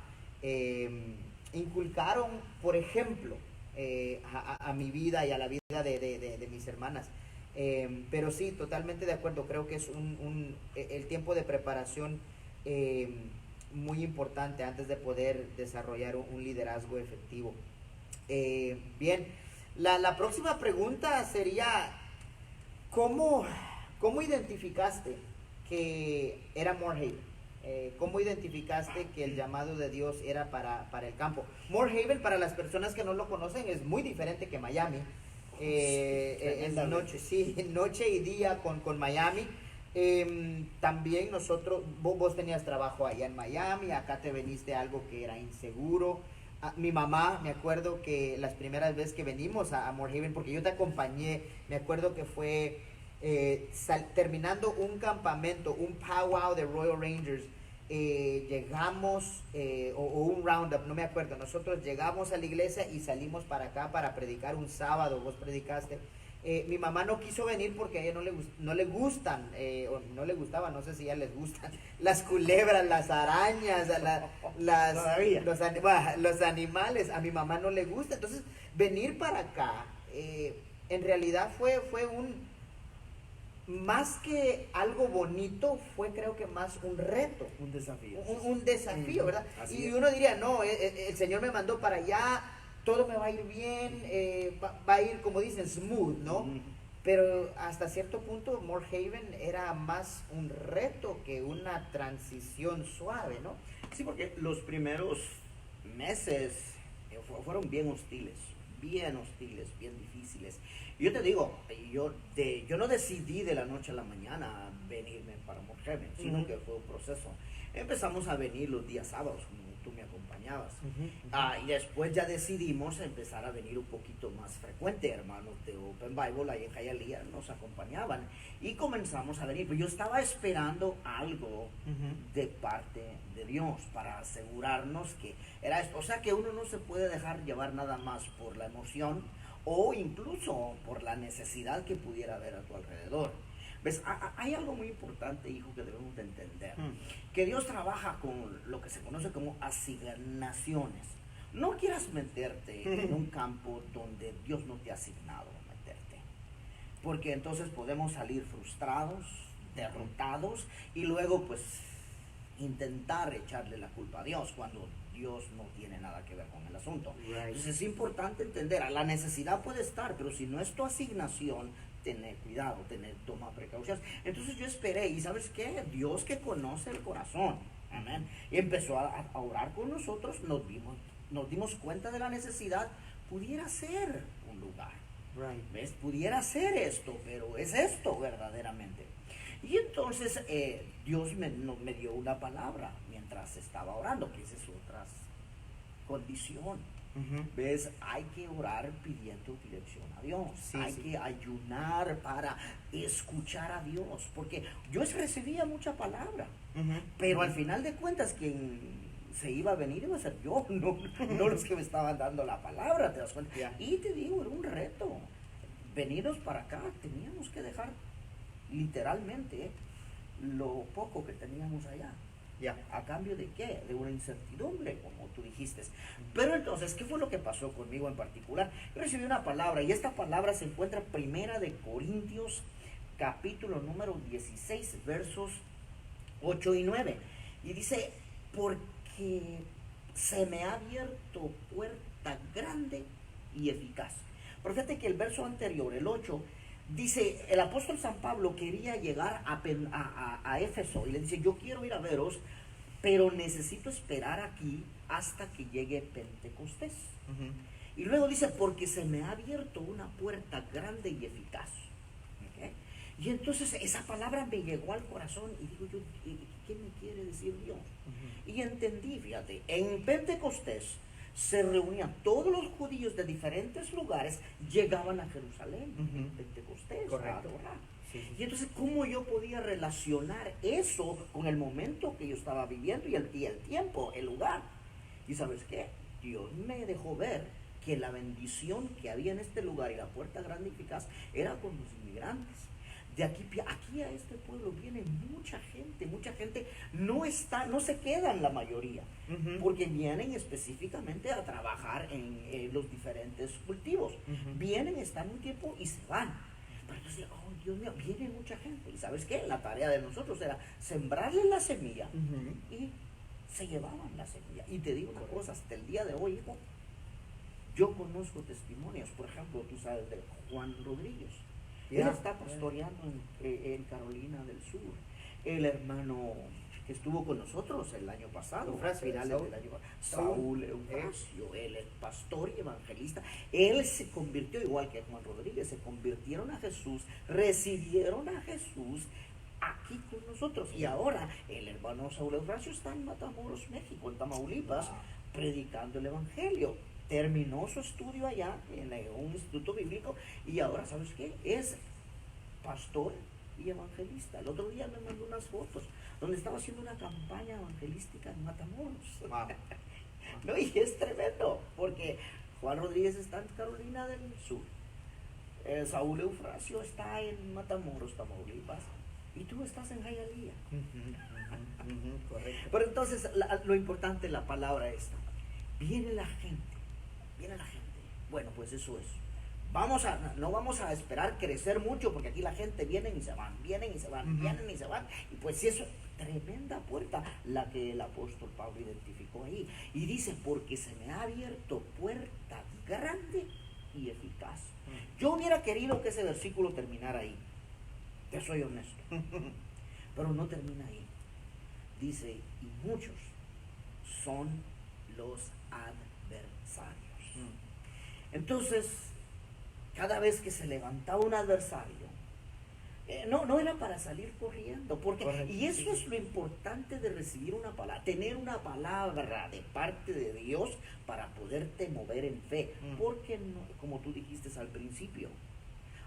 inculcaron, por ejemplo, a mi vida y a la vida de mis hermanas. Pero sí, totalmente de acuerdo, creo que es el tiempo de preparación muy importante antes de poder desarrollar un liderazgo efectivo. Bien, la próxima pregunta sería, ¿cómo identificaste que era Morehaven? ¿Cómo identificaste que el llamado de Dios era para el campo? Morehaven, para las personas que no lo conocen, es muy diferente que Miami. Es noche y día con Miami. También nosotros, vos tenías trabajo allá en Miami, acá te veniste a algo que era inseguro. Mi mamá, me acuerdo que las primeras veces que venimos a Morehaven, porque yo te acompañé, me acuerdo que fue terminando un campamento, un powwow de Royal Rangers, llegamos, o un roundup, no me acuerdo, nosotros llegamos a la iglesia y salimos para acá para predicar un sábado, vos predicaste. Mi mamá no quiso venir porque a ella no le gustan, o no le gustaba, no sé si ya les gustan, las culebras, las arañas, los animales. A mi mamá no le gusta. Entonces, venir para acá, en realidad fue más que algo bonito, fue creo que más un reto. Un desafío. Un desafío, ¿verdad? Así Y es. uno diría, no, el Señor me mandó para allá, todo me va a ir bien, va a ir, como dicen, smooth, ¿no? Pero hasta cierto punto Morehaven era más un reto que una transición suave, ¿no? Sí, porque los primeros meses fueron bien hostiles, bien difíciles. Y yo te digo, yo no decidí de la noche a la mañana venirme para Morehaven, sino que fue un proceso. Empezamos a venir los días sábados, como tú me acompañabas. Y después ya decidimos empezar a venir un poquito más frecuente. Hermanos de Open Bible ahí en Hialeah nos acompañaban y comenzamos a venir. Pero yo estaba esperando algo de parte de Dios para asegurarnos que era esto. O sea que uno no se puede dejar llevar nada más por la emoción o incluso por la necesidad que pudiera haber a tu alrededor. ¿Ves? Hay algo muy importante, hijo, que debemos de entender. Que Dios trabaja con lo que se conoce como asignaciones. No quieras meterte en un campo donde Dios no te ha asignado meterte. Porque entonces podemos salir frustrados, derrotados y luego pues intentar echarle la culpa a Dios cuando Dios no tiene nada que ver con el asunto. Entonces es importante entender, la necesidad puede estar, pero si no es tu asignación, tener cuidado, toma precauciones. Entonces yo esperé, y ¿sabes qué? Dios, que conoce el corazón, amén, y empezó a orar con nosotros, nos dimos cuenta de la necesidad. Pudiera ser un lugar, ¿ves? Pudiera ser esto, pero es esto verdaderamente. Y entonces Dios me dio una palabra mientras estaba orando, que esa es otra condición. ¿Ves? Hay que orar pidiendo dirección a Dios. Hay que ayunar para escuchar a Dios. Porque yo recibía mucha palabra. Pero al final de cuentas, quien se iba a venir iba a ser yo, no los que me estaban dando la palabra, ¿te das cuenta? Y te digo, era un reto. Venirnos para acá, teníamos que dejar literalmente lo poco que teníamos allá. Ya. ¿A cambio de qué? De una incertidumbre, como tú dijiste. Pero entonces, ¿qué fue lo que pasó conmigo en particular? Yo recibí una palabra y esta palabra se encuentra en Primera de Corintios, capítulo número 16, versos 8 y 9. Y dice, porque se me ha abierto puerta grande y eficaz. Pero fíjate que el verso anterior, el 8, dice, el apóstol San Pablo quería llegar a Éfeso y le dice, yo quiero ir a veros, pero necesito esperar aquí hasta que llegue Pentecostés. Ujú. Y luego dice, porque se me ha abierto una puerta grande y eficaz. ¿Ok? Y entonces esa palabra me llegó al corazón y digo yo, ¿qué me quiere decir Dios? Y entendí, fíjate, en Pentecostés se reunían todos los judíos de diferentes lugares, llegaban a Jerusalén, Ujú. en Pentecostés, Correcto. a adorar. Sí, sí. Y entonces, ¿cómo yo podía relacionar eso con el momento que yo estaba viviendo y el tiempo, el lugar? ¿Y sabes qué? Dios me dejó ver que la bendición que había en este lugar y la puerta grande y eficaz era con los inmigrantes. De aquí a este pueblo viene mucha gente no se quedan la mayoría, Ujú. porque vienen específicamente a trabajar en los diferentes cultivos. Ujú. Vienen, están un tiempo y se van. Pero entonces, oh Dios mío, viene mucha gente. ¿Y sabes qué? La tarea de nosotros era sembrarle la semilla Ujú. y se llevaban la semilla. Y te digo una cosa, hasta el día de hoy, hijo, yo conozco testimonios, por ejemplo, tú sabes de Juan Rodríguez. Él Ya. está pastoreando en Carolina del Sur. El hermano que estuvo con nosotros el año pasado, Eufrasio, finales Saúl. del año pasado, Saúl Eufrasio, él es pastor y evangelista. Él se convirtió, igual que Juan Rodríguez, se convirtieron a Jesús, recibieron a Jesús aquí con nosotros. Y ahora el hermano Saúl Eufrasio está en Matamoros, México, en Tamaulipas, predicando el evangelio. Terminó su estudio allá en un instituto bíblico y ahora, ¿sabes qué? Es pastor y evangelista. El otro día me mandó unas fotos donde estaba haciendo una campaña evangelística en Matamoros. Wow. No, y es tremendo, porque Juan Rodríguez está en Carolina del Sur, Saúl Eufrasio está en Matamoros, Tamaulipas, y tú estás en Hialeah. Ujú, ujú, correcto. Pero entonces, lo importante, la palabra esta, viene la gente. Bueno, pues eso es. No vamos a esperar crecer mucho, porque aquí la gente vienen y se van, Ujú. vienen y se van. Y pues eso es tremenda puerta la que el apóstol Pablo identificó ahí. Y dice, porque se me ha abierto puerta grande y eficaz. Yo hubiera querido que ese versículo terminara ahí. Te soy honesto. Pero no termina ahí. Dice, y muchos son los adversarios. Entonces, cada vez que se levantaba un adversario, no era para salir corriendo, porque, Correcto. y eso es lo importante de recibir una palabra, tener una palabra de parte de Dios para poderte mover en fe, porque no, como tú dijiste al principio,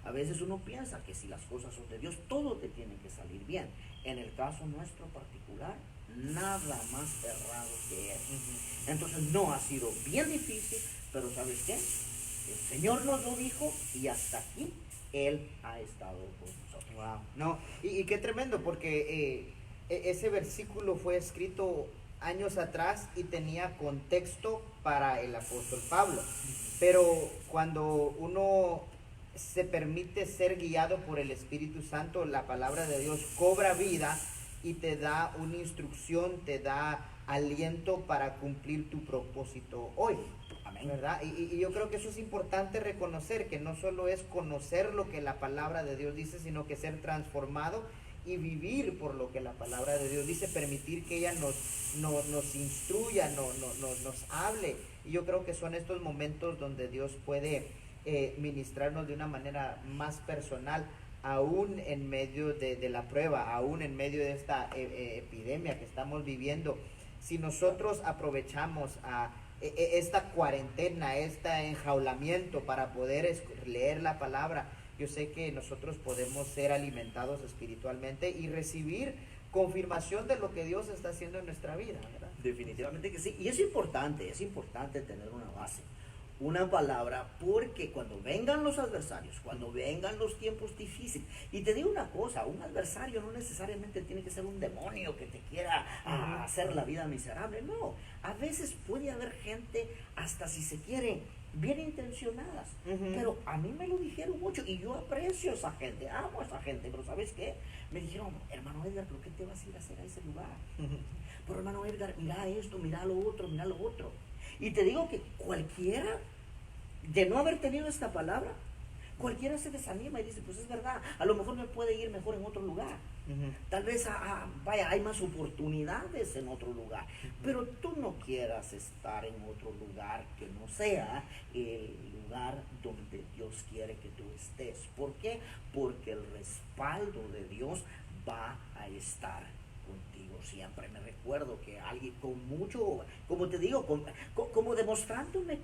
a veces uno piensa que si las cosas son de Dios, todo te tiene que salir bien. En el caso nuestro particular, nada más errado que eso. Entonces no ha sido bien difícil, pero ¿sabes qué? El Señor nos lo dijo y hasta aquí Él ha estado con nosotros. Wow. No, y qué tremendo, porque ese versículo fue escrito años atrás y tenía contexto para el apóstol Pablo. Pero cuando uno se permite ser guiado por el Espíritu Santo, la palabra de Dios cobra vida y te da una instrucción, te da aliento para cumplir tu propósito hoy. Amén. ¿Verdad? Y yo creo que eso es importante reconocer, que no solo es conocer lo que la palabra de Dios dice, sino que ser transformado y vivir por lo que la palabra de Dios dice, permitir que ella nos instruya, nos hable. Y yo creo que son estos momentos donde Dios puede ministrarnos de una manera más personal, aún en medio de la prueba, aún en medio de esta epidemia que estamos viviendo. Si nosotros aprovechamos esta cuarentena, este enjaulamiento para poder leer la palabra, yo sé que nosotros podemos ser alimentados espiritualmente y recibir confirmación de lo que Dios está haciendo en nuestra vida, ¿verdad? Definitivamente que sí. Y es importante tener una base. una palabra, porque cuando vengan los adversarios, cuando vengan los tiempos difíciles, y te digo una cosa, un adversario no necesariamente tiene que ser un demonio que te quiera hacer la vida miserable, no, a veces puede haber gente, hasta si se quiere, bien intencionadas, pero a mí me lo dijeron mucho, y yo aprecio a esa gente, amo a esa gente, pero ¿sabes qué? Me dijeron, hermano Edgar, ¿pero qué te vas a ir a hacer a ese lugar? Pero hermano Edgar, mira esto, mira lo otro, mira lo otro. Y te digo que cualquiera, de no haber tenido esta palabra, cualquiera se desanima y dice, pues es verdad, a lo mejor me puede ir mejor en otro lugar. Tal vez, vaya, hay más oportunidades en otro lugar. Pero tú no quieras estar en otro lugar que no sea el lugar donde Dios quiere que tú estés. ¿Por qué? Porque el respaldo de Dios va a estar contigo siempre. Me recuerdo que alguien con mucho, como te digo, como demostrándome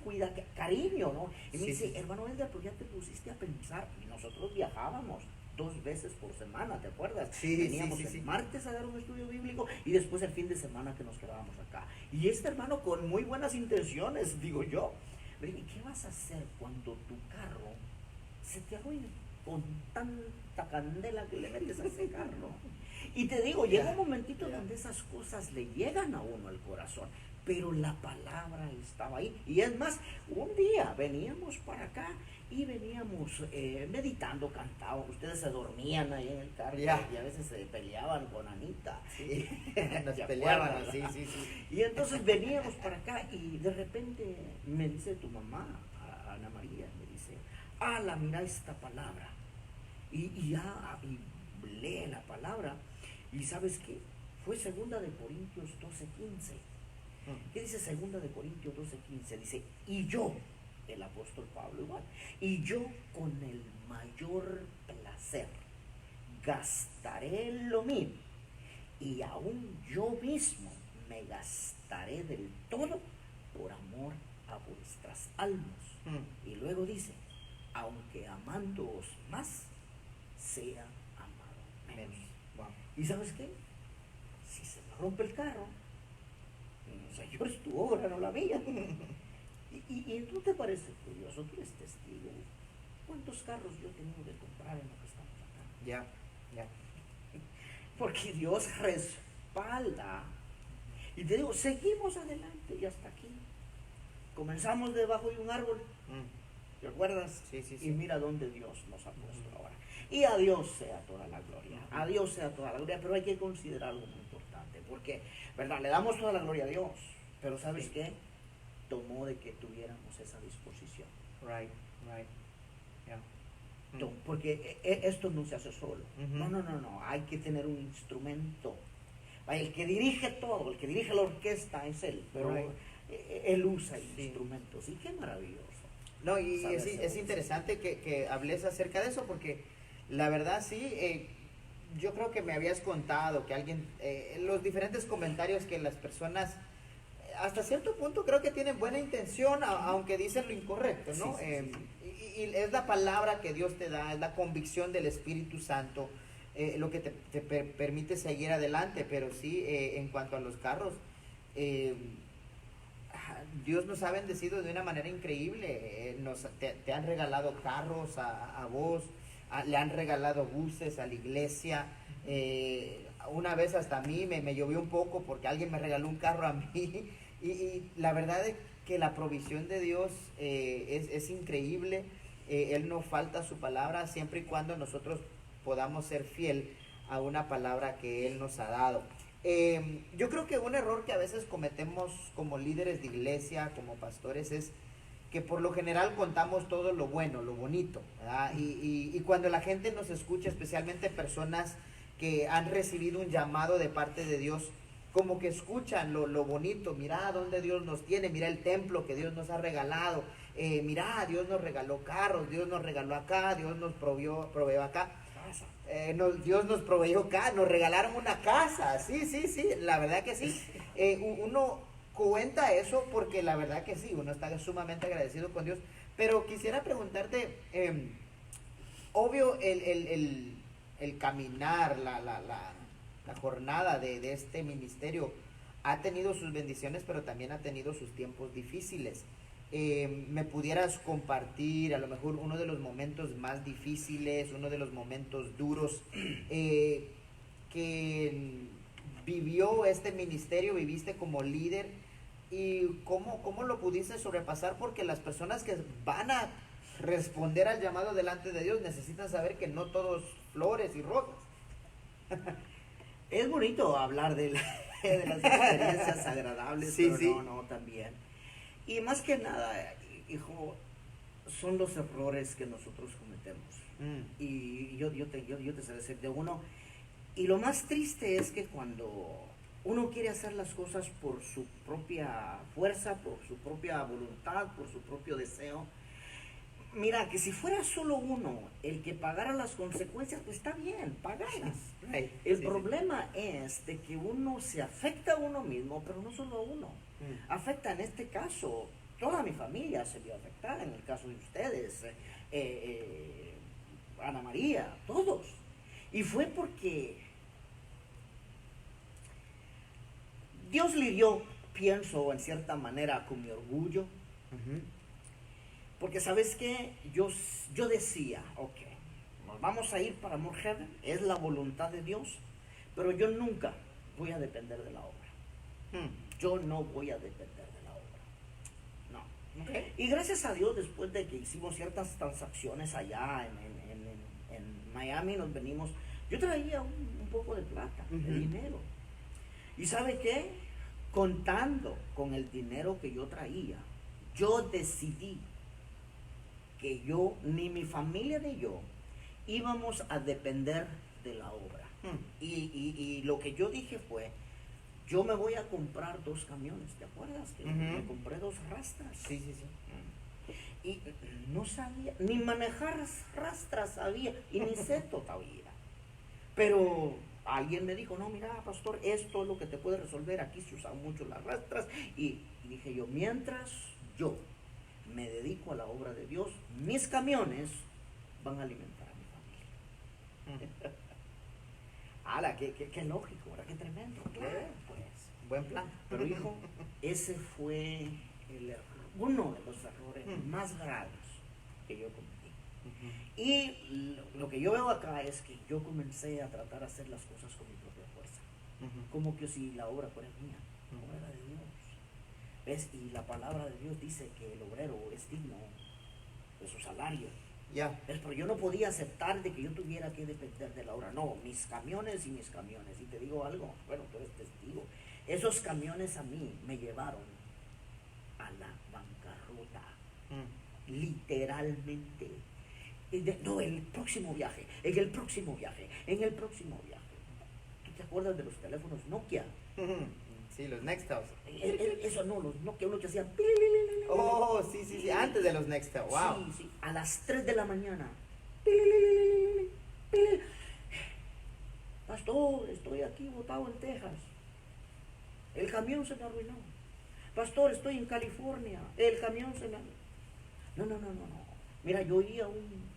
cariño, ¿no? Y me dice, hermano Edgar, pues ya te pusiste a pensar, y nosotros viajábamos 2 veces por semana, ¿te acuerdas? Veníamos el martes a dar un estudio bíblico y después el fin de semana que nos quedábamos acá. Y este hermano con muy buenas intenciones, digo yo, me dice, ¿qué vas a hacer cuando tu carro se te arruine con tanta candela que le metes a ese carro? Y te digo, llega un momentito donde esas cosas le llegan a uno al corazón, pero la palabra estaba ahí. Y es más, un día veníamos para acá y veníamos meditando, cantaban, ustedes se dormían ahí en el carro y a veces se peleaban con Anita. Sí, nos peleaban, sí. Y entonces veníamos para acá y de repente me dice tu mamá, Ana María, me dice, mira esta palabra. Y lee la palabra. ¿Y sabes qué? Fue 2 de Corintios 12:15. ¿Qué dice 2 de Corintios 12:15? Dice, y yo, el apóstol Pablo igual, y yo con el mayor placer gastaré lo mío, y aún yo mismo me gastaré del todo por amor a vuestras almas. Y luego dice, aunque amándoos más, sea amado menos. Wow. ¿Y sabes qué? Si se me rompe el carro, Señor, es tu obra, no la mía. y tú te parece curioso, tú eres testigo. ¿Cuántos carros yo he tenido que comprar en lo que estamos acá? Ya. Porque Dios respalda. Y te digo, seguimos adelante y hasta aquí. Comenzamos debajo de un árbol. ¿Te acuerdas? Sí. Y mira dónde Dios nos ha puesto ahora. Y a Dios sea toda la gloria. A Dios sea toda la gloria. Pero hay que considerar algo muy importante. Porque, ¿verdad? Le damos toda la gloria a Dios. Pero ¿sabes qué? Tomó de que tuviéramos esa disposición. Right. Yeah. Porque esto no se hace solo. No. Hay que tener un instrumento. El que dirige todo, el que dirige la orquesta es él. Pero él usa instrumentos. Y qué maravilloso. No, y es interesante que hables acerca de eso, porque la verdad yo creo que me habías contado que alguien, los diferentes comentarios que las personas, hasta cierto punto creo que tienen buena intención, aunque dicen lo incorrecto, ¿no? Y es la palabra que Dios te da, es la convicción del Espíritu Santo, lo que te permite seguir adelante, pero sí, en cuanto a los carros, Dios nos ha bendecido de una manera increíble. Te han regalado carros a vos, le han regalado buses a la iglesia. Una vez hasta a mí me llovió un poco porque alguien me regaló un carro a mí. Y la verdad es que la provisión de Dios es increíble. Él no falta su palabra siempre y cuando nosotros podamos ser fiel a una palabra que Él nos ha dado. Yo creo que un error que a veces cometemos como líderes de iglesia, como pastores, es que por lo general contamos todo lo bueno, lo bonito, ¿verdad? Y cuando la gente nos escucha, especialmente personas que han recibido un llamado de parte de Dios, como que escuchan lo bonito, mira dónde Dios nos tiene, mira el templo que Dios nos ha regalado, mira, Dios nos regaló carros, Dios nos regaló acá, Dios nos proveyó acá. Dios nos proveyó acá, nos regalaron una casa, sí, la verdad que sí. Uno cuenta eso porque la verdad que sí, uno está sumamente agradecido con Dios, pero quisiera preguntarte, obvio el caminar, la jornada de este ministerio ha tenido sus bendiciones, pero también ha tenido sus tiempos difíciles. me pudieras compartir a lo mejor uno de los momentos más difíciles, uno de los momentos duros que vivió este ministerio, viviste como líder y cómo lo pudiste sobrepasar, porque las personas que van a responder al llamado delante de Dios necesitan saber que no todos flores y rosas. Es bonito hablar de las experiencias agradables, Sí, pero sí. no, también. Y más que nada, hijo, son los errores que nosotros cometemos. Y yo te sé decir de uno. Y lo más triste es que cuando uno quiere hacer las cosas por su propia fuerza, por su propia voluntad, por su propio deseo, mira, que si fuera solo uno el que pagara las consecuencias, pues está bien, págalas. Right. El Sí, problema es de que uno se afecta a uno mismo, pero no solo a uno. sí. Afecta en este caso, toda mi familia se vio afectada, en el caso de ustedes, Ana María, todos. Y fue porque Dios lidió, pienso, en cierta manera, con mi orgullo. Ujú. Porque sabes qué, yo decía, ok, nos vamos a ir para More Heaven, es la voluntad de Dios, pero yo nunca voy a depender de la obra. Yo no voy a depender de la obra. No. Okay. Y gracias a Dios, después de que hicimos ciertas transacciones allá en Miami, nos venimos, yo traía un poco de plata, de Ujú. dinero. ¿Y sabe qué? Contando con el dinero que yo traía, yo decidí que yo, ni mi familia ni yo, íbamos a depender de la obra. Y lo que yo dije fue, yo me voy a comprar 2 camiones, ¿te acuerdas? Que Ujú. me compré 2 rastras. Sí, sí, sí. Y no sabía, ni manejar rastras sabía, y ni sé todavía. Pero alguien me dijo, no, mira, pastor, esto es lo que te puede resolver, aquí se usan mucho las rastras. Y dije yo, mientras yo me dedico a la obra de Dios, mis camiones van a alimentar a mi familia. ¡Hala! Qué lógico, ¿verdad? Qué tremendo. Claro, pues. Buen plan. Pero hijo, ese fue uno de los errores más graves que yo cometí. Y lo que yo veo acá es que yo comencé a tratar de hacer las cosas con mi propia fuerza. Como que si la obra fuera mía, la obra era de Dios. ¿Ves? Y la palabra de Dios dice que el obrero es digno de su salario. Ya. ¿Ves? Pero yo no podía aceptar de que yo tuviera que depender de la obra. No, mis camiones y mis camiones. Y te digo algo, bueno, tú eres testigo. Esos camiones a mí me llevaron a la bancarrota. Literalmente. No, en el próximo viaje. ¿Tú te acuerdas de los teléfonos Nokia? Sí, los Nextels. Eso no, los Nokia, uno que hacían. Oh, sí, sí, sí. Antes de los Nextel. Wow. Sí, sí, a las 3 de la mañana. Pastor, estoy aquí botado en Texas. El camión se me arruinó. Pastor, estoy en California. El camión se me arruinó. No. Mira, yo oía un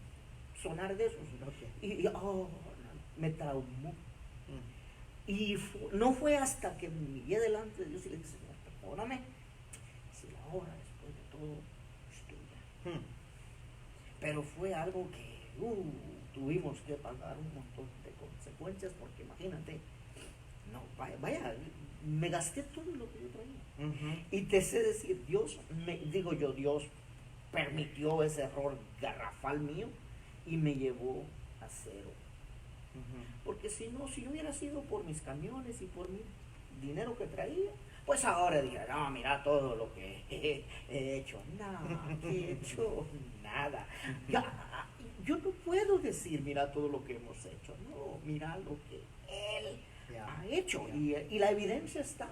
sonar de esos. Me traumó. Y no fue hasta que me miré delante de Dios y le dije, Señor, perdóname, si la obra después de todo es tuya. Pero fue algo que tuvimos que pagar un montón de consecuencias, porque imagínate, no, vaya, me gasté todo lo que yo traía. Y te sé decir, Dios permitió ese error garrafal mío y me llevó a cero. Porque si no hubiera sido por mis camiones y por mi dinero que traía, pues ahora dije, no, mira todo lo que he hecho. No, he hecho nada. Yo no puedo decir, mira todo lo que hemos hecho. No, mira lo que Él ha hecho. Y la evidencia está.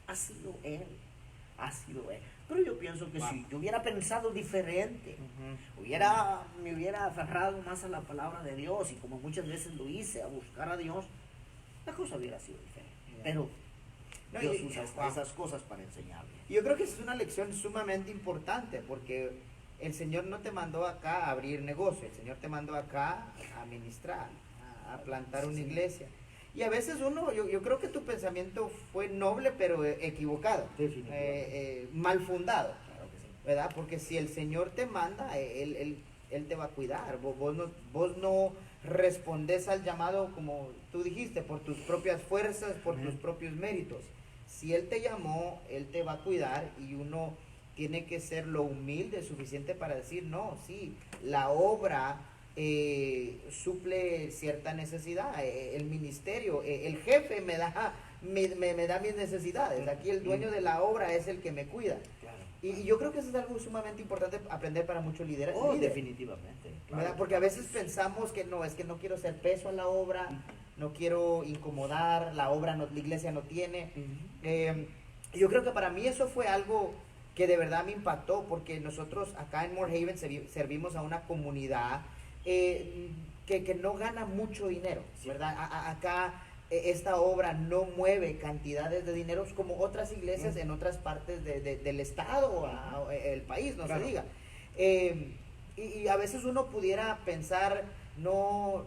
Ha sido Él. Pero yo pienso que si yo hubiera pensado diferente, me hubiera aferrado más a la palabra de Dios, y como muchas veces lo hice, a buscar a Dios, la cosa hubiera sido diferente. Pero Dios usa esas cosas para enseñarme. Yo creo que es una lección sumamente importante, porque el Señor no te mandó acá a abrir negocio, el Señor te mandó acá a ministrar, a plantar una iglesia. Y a veces yo creo que tu pensamiento fue noble pero equivocado, Definitivamente. mal fundado. Claro que sí. ¿verdad? Porque si el Señor te manda, Él te va a cuidar. Vos no respondes al llamado, como tú dijiste, por tus propias fuerzas, por tus propios méritos. Si Él te llamó, Él te va a cuidar, y uno tiene que ser lo humilde suficiente para decir, no, sí, la obra suple cierta necesidad, el ministerio, el jefe me da mis necesidades. Aquí el dueño de la obra es el que me cuida. Claro. Y yo creo que eso es algo sumamente importante aprender para muchos líderes. Definitivamente. ¿Verdad? Porque a veces pensamos que no, es que no quiero hacer peso a la obra, no quiero incomodar, la iglesia no tiene. Yo creo que para mí eso fue algo que de verdad me impactó, porque nosotros acá en Morehaven servimos a una comunidad que no gana mucho dinero, ¿verdad? Acá esta obra no mueve cantidades de dinero como otras iglesias en otras partes del estado o el país, no se diga. Y a veces uno pudiera pensar, no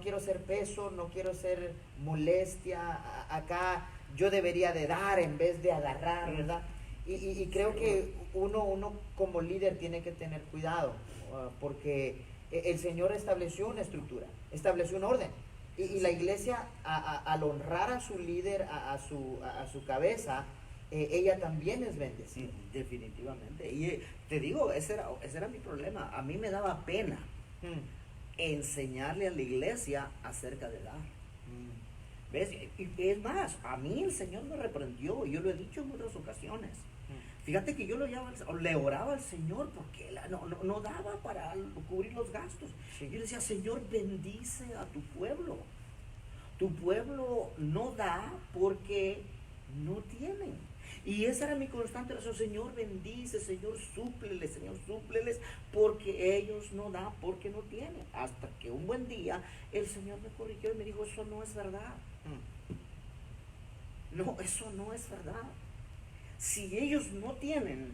quiero ser peso, no quiero ser molestia, acá yo debería de dar en vez de agarrar, ¿verdad? Y creo que uno como líder tiene que tener cuidado, porque el Señor estableció una estructura, estableció un orden. Y la iglesia, al honrar a su líder, a su cabeza, ella también es bendecida. Definitivamente. Y te digo, ese era mi problema. A mí me daba pena enseñarle a la iglesia acerca de dar. ¿Ves? Y es más, a mí el Señor me reprendió, y yo lo he dicho en otras ocasiones. Fíjate que yo le oraba al Señor porque él no daba para cubrir los gastos. Yo le decía, Señor, bendice a tu pueblo. Tu pueblo no da porque no tienen. Y esa era mi constante oración: Señor, bendice, Señor, súpleles, porque ellos no dan porque no tienen. Hasta que un buen día el Señor me corrigió y me dijo, eso no es verdad. No, eso no es verdad. Si ellos no tienen,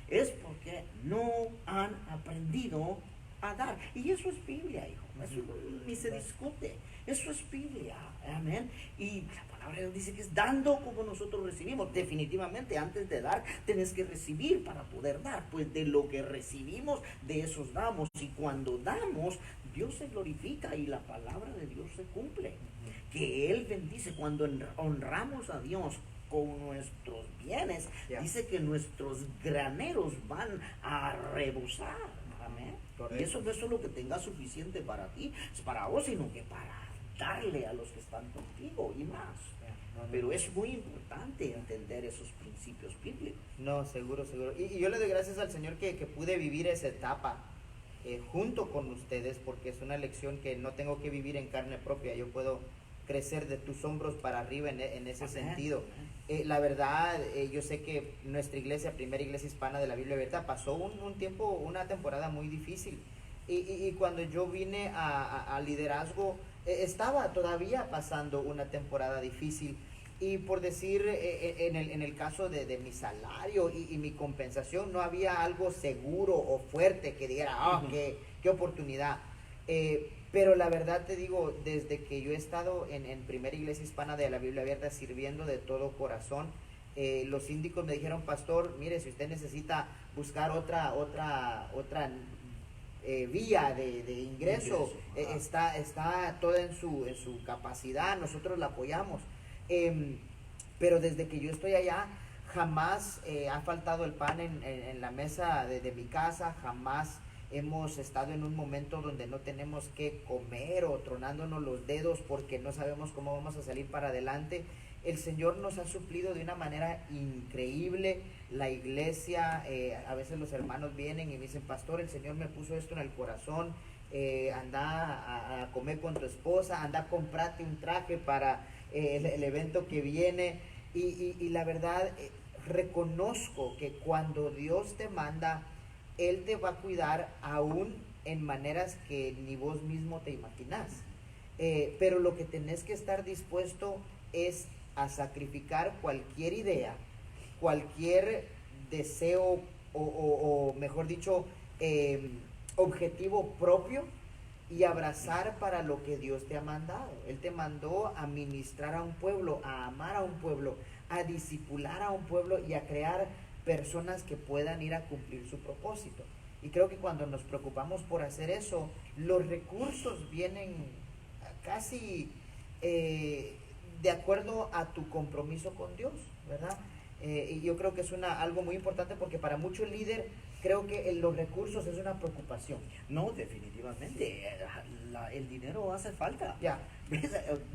es porque no han aprendido a dar. Y eso es Biblia, hijo. Eso ni se discute. Eso es Biblia. Amén. Y la palabra de Dios dice que es dando como nosotros recibimos. Definitivamente, antes de dar, tenés que recibir para poder dar. Pues de lo que recibimos, de esos damos. Y cuando damos, Dios se glorifica y la palabra de Dios se cumple. Que Él bendice. Cuando honramos a Dios con nuestros bienes, dice que nuestros graneros van a rebosar. Amén. Y eso no es solo que tengas suficiente para ti, es para vos, sino que para darle a los que están contigo y más. Pero es muy importante entender esos principios bíblicos. No, seguro. Y yo le doy gracias al Señor que pude vivir esa etapa junto con ustedes, porque es una lección que no tengo que vivir en carne propia. Yo puedo crecer de tus hombros para arriba en ese sentido. La verdad, yo sé que nuestra iglesia, primera iglesia hispana de la Biblia Abierta, pasó un tiempo, una temporada muy difícil. Y cuando yo vine a liderazgo, estaba todavía pasando una temporada difícil. Y por decir, en el caso de mi salario y mi compensación, no había algo seguro o fuerte que diera, qué oportunidad. Pero la verdad te digo, desde que yo he estado en primera iglesia hispana de la Biblia Abierta sirviendo de todo corazón, los síndicos me dijeron, pastor, mire, si usted necesita buscar otra vía de ingreso, está toda en su capacidad, nosotros la apoyamos. Pero desde que yo estoy allá, jamás ha faltado el pan en la mesa de mi casa, jamás hemos estado en un momento donde no tenemos que comer o tronándonos los dedos porque no sabemos cómo vamos a salir para adelante. El Señor nos ha suplido de una manera increíble. La iglesia, a veces los hermanos vienen y me dicen, pastor, el Señor me puso esto en el corazón, anda a comer con tu esposa, anda a comprarte un traje para el evento que viene. Y la verdad, reconozco que cuando Dios te manda, Él te va a cuidar aún en maneras que ni vos mismo te imaginás. Pero lo que tenés que estar dispuesto es a sacrificar cualquier idea, cualquier deseo o mejor dicho, objetivo propio, y abrazar para lo que Dios te ha mandado. Él te mandó a ministrar a un pueblo, a amar a un pueblo, a discipular a un pueblo y a crear personas que puedan ir a cumplir su propósito. Y creo que cuando nos preocupamos por hacer eso, los recursos vienen casi de acuerdo a tu compromiso con Dios, ¿verdad? Y yo creo que es algo muy importante porque para muchos líderes creo que los recursos es una preocupación. No, definitivamente, el dinero hace falta. Ya.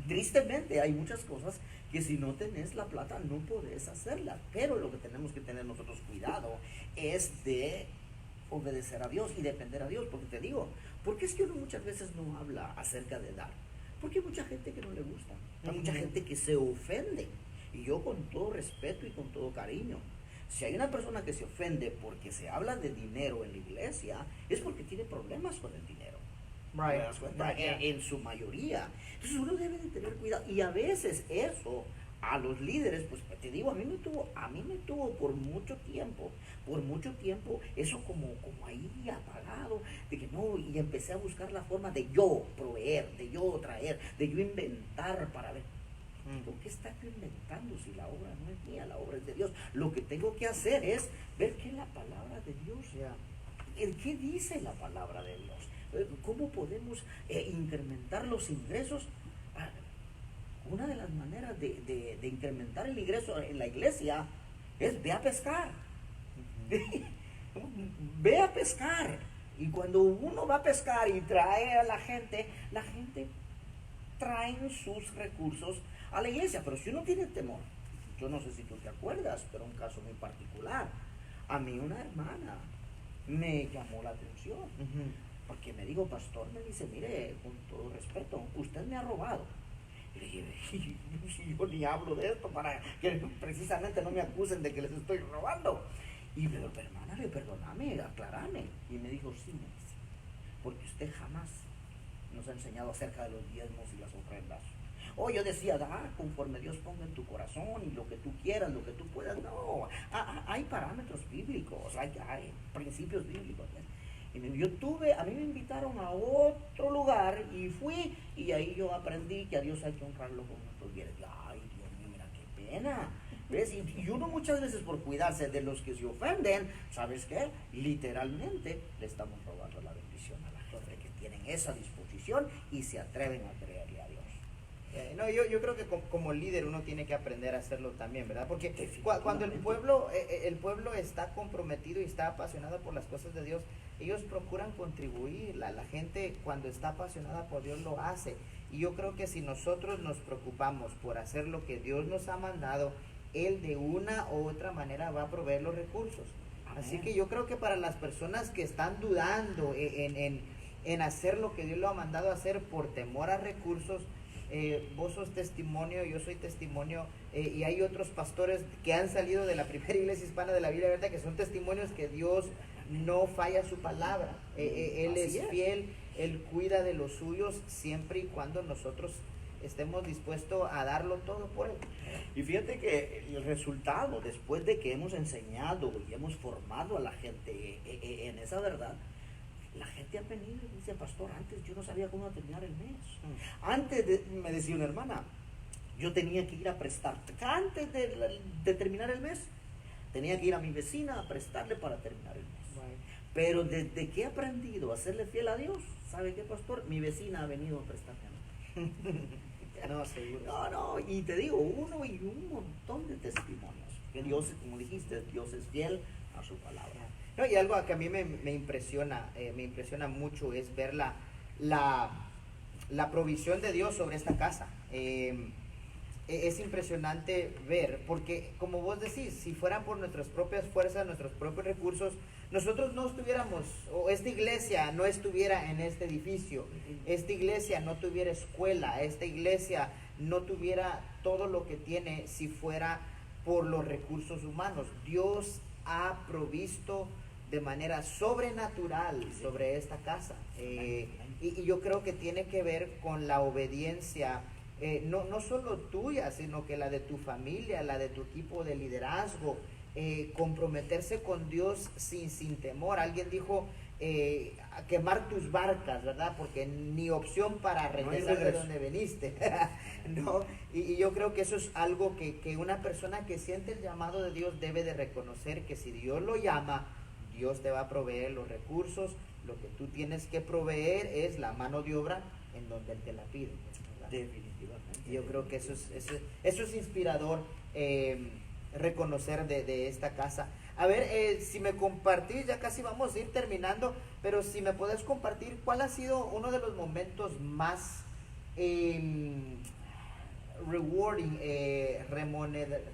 Tristemente hay muchas cosas que si no tenés la plata no podés hacerlas, pero lo que tenemos que tener nosotros cuidado es de obedecer a Dios y depender a Dios, porque te digo, porque es que uno muchas veces no habla acerca de dar, porque hay mucha gente que no le gusta, hay mucha gente que se ofende, y yo con todo respeto y con todo cariño, si hay una persona que se ofende porque se habla de dinero en la iglesia, es porque tiene problemas con el dinero. Right. ¿Te das cuenta? Right, yeah. En su mayoría. Entonces uno debe de tener cuidado. Y a veces eso, a los líderes, pues te digo, a mí me tuvo por mucho tiempo, eso como ahí apagado, de que no, y empecé a buscar la forma de yo proveer, de yo traer, de yo inventar para ver. ¿Por qué está yo inventando si la obra no es mía, la obra es de Dios? Lo que tengo que hacer es ver qué es la palabra de Dios. Yeah. ¿Qué dice la palabra de Dios? ¿Cómo podemos incrementar los ingresos? Una de las maneras de incrementar el ingreso en la iglesia es ve a pescar. Ve a pescar. Y cuando uno va a pescar y trae a la gente trae sus recursos a la iglesia. Pero si uno tiene temor, yo no sé si tú te acuerdas, pero un caso muy particular, a mí una hermana me llamó la atención, porque me dijo, pastor, me dice, mire, con todo respeto, usted me ha robado. Y le dije, yo ni hablo de esto para que precisamente no me acusen de que les estoy robando. Y pero hermana, perdóname, aclarame. Y me dijo, sí, me dice, porque usted jamás nos ha enseñado acerca de los diezmos y las ofrendas. Yo decía, da conforme Dios ponga en tu corazón y lo que tú quieras, lo que tú puedas. No, hay parámetros bíblicos, hay principios bíblicos. Y a mí me invitaron a otro lugar y fui, y ahí yo aprendí que a Dios hay que honrarlo con nuestros bienes. Ay, Dios mío, mira qué pena. ¿Ves? Y uno muchas veces por cuidarse de los que se ofenden, ¿sabes qué? Literalmente le estamos robando la bendición a la gente que tienen esa disposición y se atreven a creerle a Dios. No, yo creo que como líder uno tiene que aprender a hacerlo también, ¿verdad? Porque cuando el pueblo está comprometido y está apasionado por las cosas de Dios, ellos procuran contribuir. La gente cuando está apasionada por Dios lo hace. Y yo creo que si nosotros nos preocupamos por hacer lo que Dios nos ha mandado, Él de una u otra manera va a proveer los recursos. Amén. Así que yo creo que para las personas que están dudando en hacer lo que Dios lo ha mandado a hacer por temor a recursos, vos sos testimonio, yo soy testimonio, y hay otros pastores que han salido de la primera iglesia hispana de la Biblia Abierta que son testimonios que Dios no falla su palabra. Él es fiel, Él cuida de los suyos siempre y cuando nosotros estemos dispuestos a darlo todo por Él. Y fíjate que el resultado, después de que hemos enseñado y hemos formado a la gente en esa verdad, la gente ha venido y dice, pastor, antes yo no sabía cómo terminar el mes. Antes me decía una hermana, yo tenía que ir a prestar. Antes de terminar el mes, tenía que ir a mi vecina a prestarle para terminar el mes. Right. Pero desde que he aprendido a serle fiel a Dios, ¿sabe qué, pastor? Mi vecina ha venido a prestarme a mí. No, seguro. No, y te digo, uno y un montón de testimonios. Que Dios, como dijiste, Dios es fiel a su palabra. No, y algo que a mí me impresiona mucho es ver la provisión de Dios sobre esta casa. Es impresionante ver, porque como vos decís, si fueran por nuestras propias fuerzas, nuestros propios recursos, nosotros no estuviéramos, o esta iglesia no estuviera en este edificio, esta iglesia no tuviera escuela, esta iglesia no tuviera todo lo que tiene si fuera por los recursos humanos. Dios ha provisto de manera sobrenatural sobre esta casa, y yo creo que tiene que ver con la obediencia, no solo tuya, sino que la de tu familia, la de tu equipo de liderazgo, comprometerse con Dios sin temor. Alguien dijo a quemar tus barcas, ¿verdad? Porque ni opción para regresar de donde veniste, ¿no? Y yo creo que eso es algo que una persona que siente el llamado de Dios debe de reconocer, que si Dios lo llama, Dios te va a proveer los recursos. Lo que tú tienes que proveer es la mano de obra en donde Él te la pide, ¿verdad? Definitivamente. Y yo creo que eso es inspirador, reconocer de esta casa. A ver, si me compartís, ya casi vamos a ir terminando, pero si me puedes compartir cuál ha sido uno de los momentos más rewarding,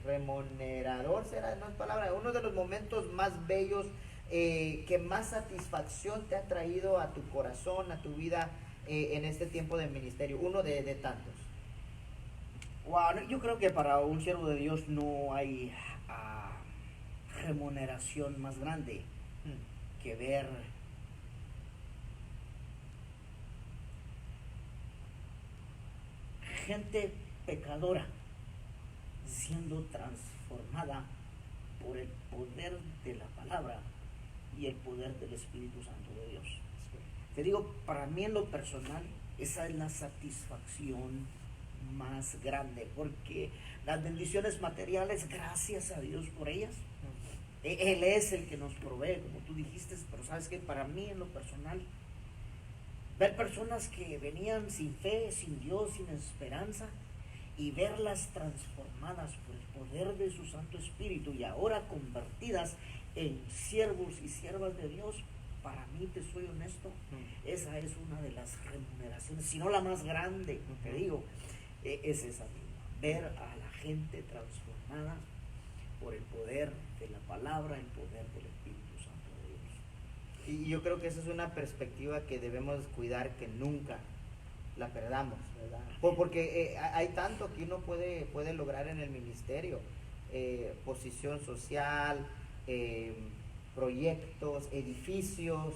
remunerador, será, no es palabra, uno de los momentos más bellos, que más satisfacción te ha traído a tu corazón, a tu vida, en este tiempo de ministerio, uno de tantos. Wow, yo creo que para un siervo de Dios no hay remuneración más grande que ver gente pecadora siendo transformada por el poder de la palabra y el poder del Espíritu Santo de Dios. Te digo, para mí en lo personal, esa es la satisfacción más grande, porque las bendiciones materiales, gracias a Dios por ellas, Él es el que nos provee, como tú dijiste, pero sabes que para mí en lo personal, ver personas que venían sin fe, sin Dios, sin esperanza, y verlas transformadas por el poder de su Santo Espíritu y ahora convertidas en siervos y siervas de Dios, para mí, te soy honesto, esa es una de las remuneraciones, si no la más grande, te digo, es esa misma, ver a la gente transformada por el poder de la palabra, el poder del Espíritu Santo de Dios. Y yo creo que esa es una perspectiva que debemos cuidar, que nunca la perdamos, ¿verdad? Porque hay tanto que uno puede lograr en el ministerio, posición social, proyectos, edificios,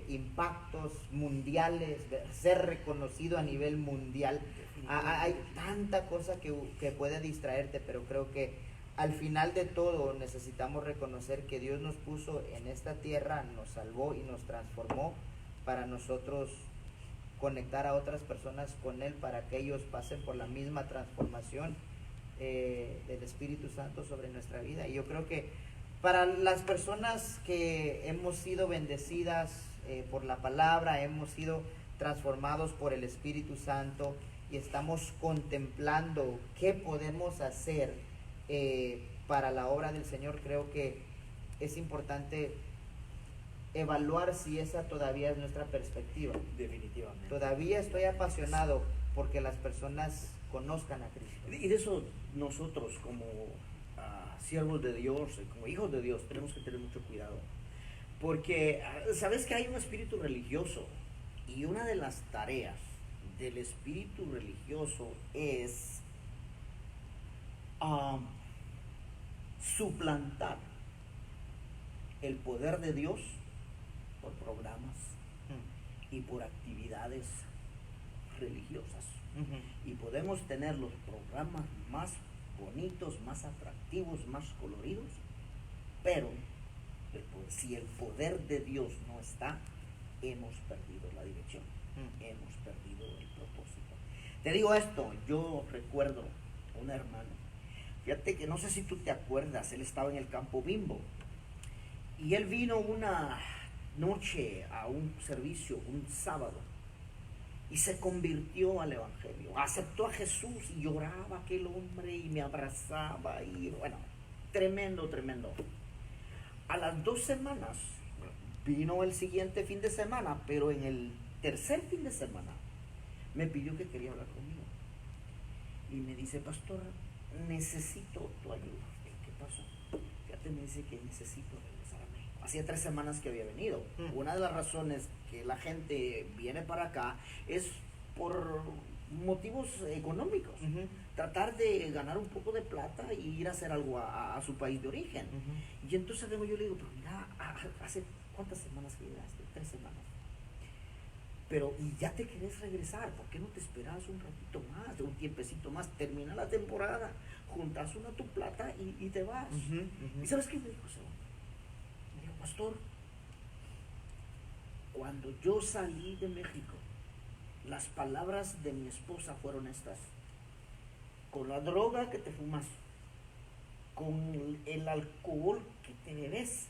impactos mundiales, ser reconocido a nivel mundial. Hay tanta cosa que puede distraerte, pero creo que al final de todo necesitamos reconocer que Dios nos puso en esta tierra, nos salvó y nos transformó para nosotros conectar a otras personas con Él, para que ellos pasen por la misma transformación del Espíritu Santo sobre nuestra vida. Y yo creo que para las personas que hemos sido bendecidas por la palabra, hemos sido transformados por el Espíritu Santo y estamos contemplando qué podemos hacer para la obra del Señor, creo que es importante evaluar si esa todavía es nuestra perspectiva. Definitivamente. Todavía estoy apasionado porque las personas conozcan a Cristo. Y de eso nosotros como siervos de Dios, como hijos de Dios, tenemos que tener mucho cuidado. Porque sabes que hay un espíritu religioso y una de las tareas del espíritu religioso es suplantar el poder de Dios por programas y por actividades religiosas. Y podemos tener los programas más bonitos, más atractivos, más coloridos, pero si el poder de Dios no está, hemos perdido la dirección, hemos perdido el propósito. Te digo esto, yo recuerdo un hermano, fíjate que no sé si tú te acuerdas, él estaba en el Campo Bimbo y él vino una noche a un servicio, un sábado, y se convirtió al evangelio, aceptó a Jesús y lloraba aquel hombre y me abrazaba y bueno, tremendo. A las 2 semanas vino el siguiente fin de semana, pero en el tercer fin de semana me pidió que quería hablar conmigo y me dice: pastor, necesito tu ayuda. ¿Qué pasó? Fíjate, me dice que necesito regresar a México. Hacía 3 semanas que había venido. Una de las razones que la gente viene para acá es por motivos económicos, tratar de ganar un poco de plata y ir a hacer algo a su país de origen. Y entonces luego yo le digo: pero mira, ¿hace cuántas semanas que llegaste? 3 semanas. Pero ya te querés regresar, ¿por qué no te esperas un ratito más, un tiempecito más? Termina la temporada, juntas una tu plata y te vas. ¿Y sabes qué me dijo ese hombre? Me dijo: pastor, cuando yo salí de México, las palabras de mi esposa fueron estas: con la droga que te fumas, con el alcohol que te bebes,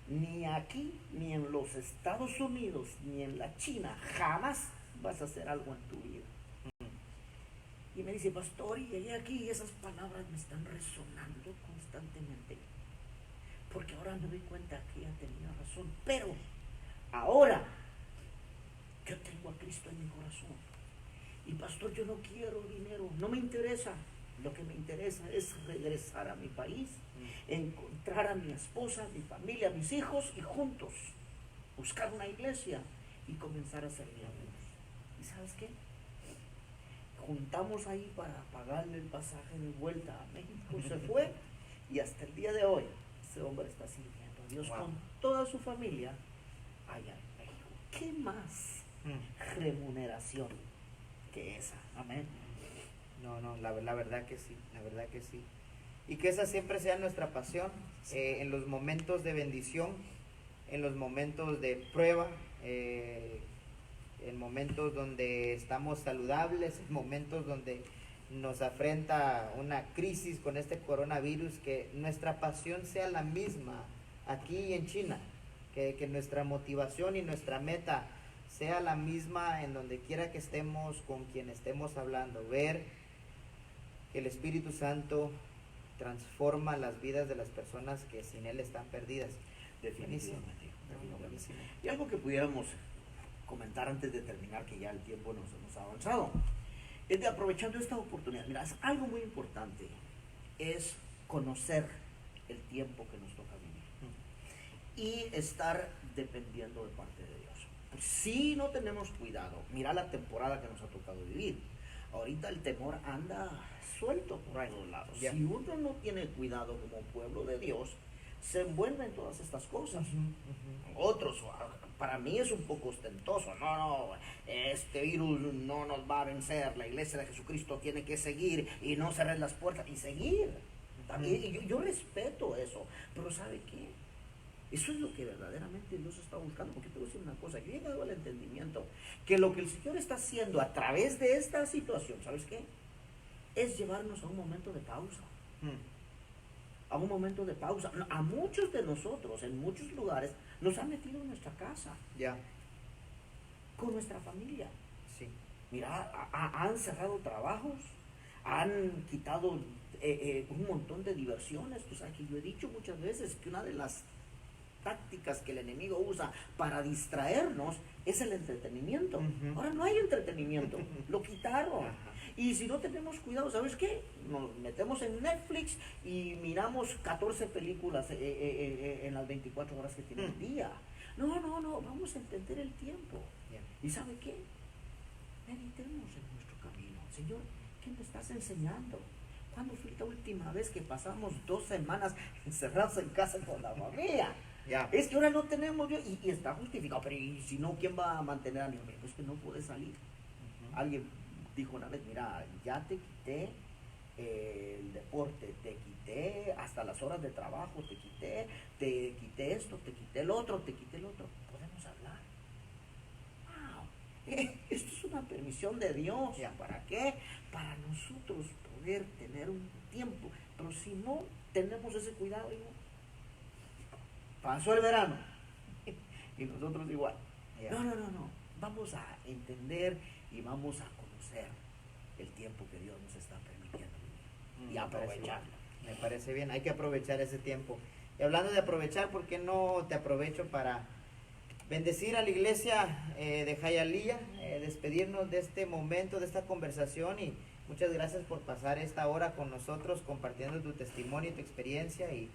ni aquí, ni en los Estados Unidos, ni en la China, jamás vas a hacer algo en tu vida. Y me dice, pastor, y llegué aquí y esas palabras me están resonando constantemente. Porque ahora me doy cuenta que ella tenía razón. Pero ahora yo tengo a Cristo en mi corazón. Y pastor, yo no quiero dinero, no me interesa. Lo que me interesa es regresar a mi país, encontrar a mi esposa, a mi familia, a mis hijos y juntos buscar una iglesia y comenzar a servir a Dios. ¿Y sabes qué? Juntamos ahí para pagarle el pasaje de vuelta a México, se fue y hasta el día de hoy ese hombre está sirviendo a Dios con toda su familia allá en México. ¿Qué más remuneración que esa? Amén. No, la verdad que sí, la verdad que sí. Y que esa siempre sea nuestra pasión, en los momentos de bendición, en los momentos de prueba, en momentos donde estamos saludables, en momentos donde nos afrenta una crisis con este coronavirus, que nuestra pasión sea la misma aquí en China, que nuestra motivación y nuestra meta sea la misma en donde quiera que estemos, con quien estemos hablando, ver que el Espíritu Santo transforma las vidas de las personas que sin Él están perdidas. Definitivamente. Y algo que pudiéramos comentar antes de terminar, que ya el tiempo nos hemos avanzado, es de aprovechando esta oportunidad. Mira, es algo muy importante, es conocer el tiempo que nos toca vivir y estar dependiendo de parte de Dios. Si no tenemos cuidado, mira la temporada que nos ha tocado vivir. Ahorita el temor anda suelto por todos lados. Si uno no tiene cuidado como pueblo de Dios, se envuelve en todas estas cosas. Otros, para mí es un poco ostentoso. No, este virus no nos va a vencer. La iglesia de Jesucristo tiene que seguir y no cerrar las puertas y seguir. Y yo respeto eso, pero ¿sabe qué? Eso es lo que verdaderamente Dios está buscando. Porque te voy a decir una cosa, yo he llegado al entendimiento que lo que el Señor está haciendo a través de esta situación, ¿sabes qué? Es llevarnos a un momento de pausa. A un momento de pausa. A muchos de nosotros, en muchos lugares, nos han metido en nuestra casa. Con nuestra familia. Sí. Mira, han cerrado trabajos, han quitado un montón de diversiones. Tú sabes que yo he dicho muchas veces que una de las tácticas que el enemigo usa para distraernos es el entretenimiento. Ahora no hay entretenimiento, lo quitaron. Y si no tenemos cuidado, ¿sabes qué? Nos metemos en Netflix y miramos 14 películas en las 24 horas que tiene el día. No, vamos a entender el tiempo. ¿Y sabe qué? Meditemos en nuestro camino. Señor, ¿qué me estás enseñando? ¿Cuándo fue la última vez que pasamos 2 semanas encerrados en casa con la familia? Es que ahora no tenemos, y está justificado, pero ¿y si no, quién va a mantener a mi amigo? Es que no puede salir. Alguien dijo una vez, mira, ya te quité el deporte, te quité hasta las horas de trabajo, te quité esto, te quité el otro, podemos hablar. Wow, esto es una permisión de Dios. ¿Para qué? Para nosotros poder tener un tiempo, pero si no tenemos ese cuidado, pasó el verano y nosotros igual. No, vamos a entender y vamos a conocer el tiempo que Dios nos está permitiendo y aprovecharlo. Me parece bien, hay que aprovechar ese tiempo. Y hablando de aprovechar, ¿por qué no te aprovecho para bendecir a la iglesia de Hialeah, despedirnos de este momento, de esta conversación? Y muchas gracias por pasar esta hora con nosotros, compartiendo tu testimonio y tu experiencia. Y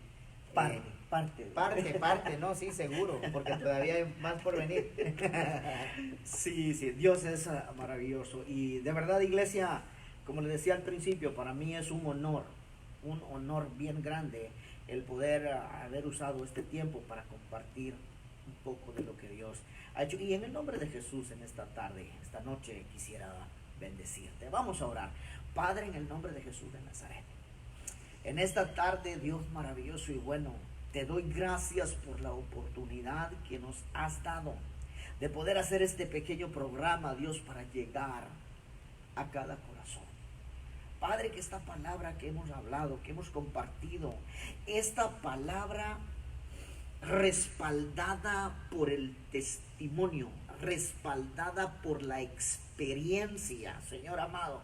parte, no, sí, seguro, porque todavía hay más por venir. Sí, Dios es maravilloso. Y de verdad, iglesia, como les decía al principio, para mí es un honor bien grande el poder haber usado este tiempo para compartir un poco de lo que Dios ha hecho. Y en el nombre de Jesús, en esta tarde, esta noche, quisiera bendecirte. Vamos a orar. Padre, en el nombre de Jesús de Nazaret, en esta tarde, Dios maravilloso y bueno, te doy gracias por la oportunidad que nos has dado de poder hacer este pequeño programa, Dios, para llegar a cada corazón. Padre, que esta palabra que hemos hablado, que hemos compartido, esta palabra respaldada por el testimonio, respaldada por la experiencia, Señor amado,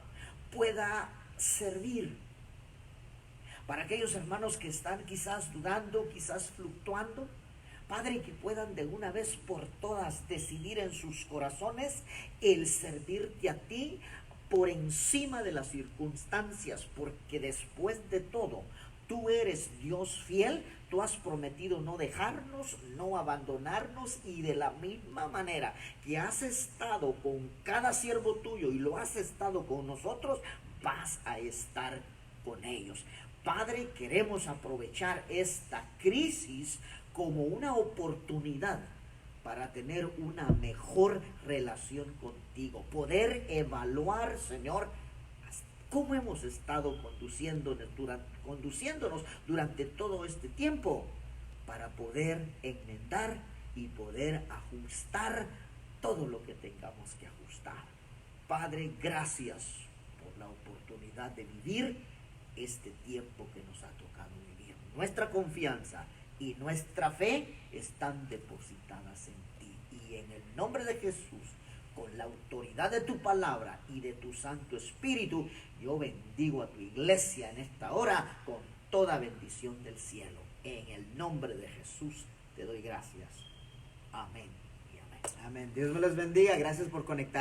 pueda servir para aquellos hermanos que están quizás dudando, quizás fluctuando. Padre, que puedan de una vez por todas decidir en sus corazones el servirte a ti por encima de las circunstancias, porque después de todo, tú eres Dios fiel, tú has prometido no dejarnos, no abandonarnos, y de la misma manera que has estado con cada siervo tuyo y lo has estado con nosotros, vas a estar con ellos. Padre, queremos aprovechar esta crisis como una oportunidad para tener una mejor relación contigo, poder evaluar, Señor, cómo hemos estado conduciéndonos durante todo este tiempo, para poder enmendar y poder ajustar todo lo que tengamos que ajustar. Padre, gracias por la oportunidad de vivir este tiempo que nos ha tocado vivir. Nuestra confianza y nuestra fe están depositadas en ti, y en el nombre de Jesús, con la autoridad de tu palabra y de tu Santo Espíritu, yo bendigo a tu iglesia en esta hora con toda bendición del cielo. En el nombre de Jesús te doy gracias. Amén y amén. Amén. Dios me los bendiga. Gracias por conectar.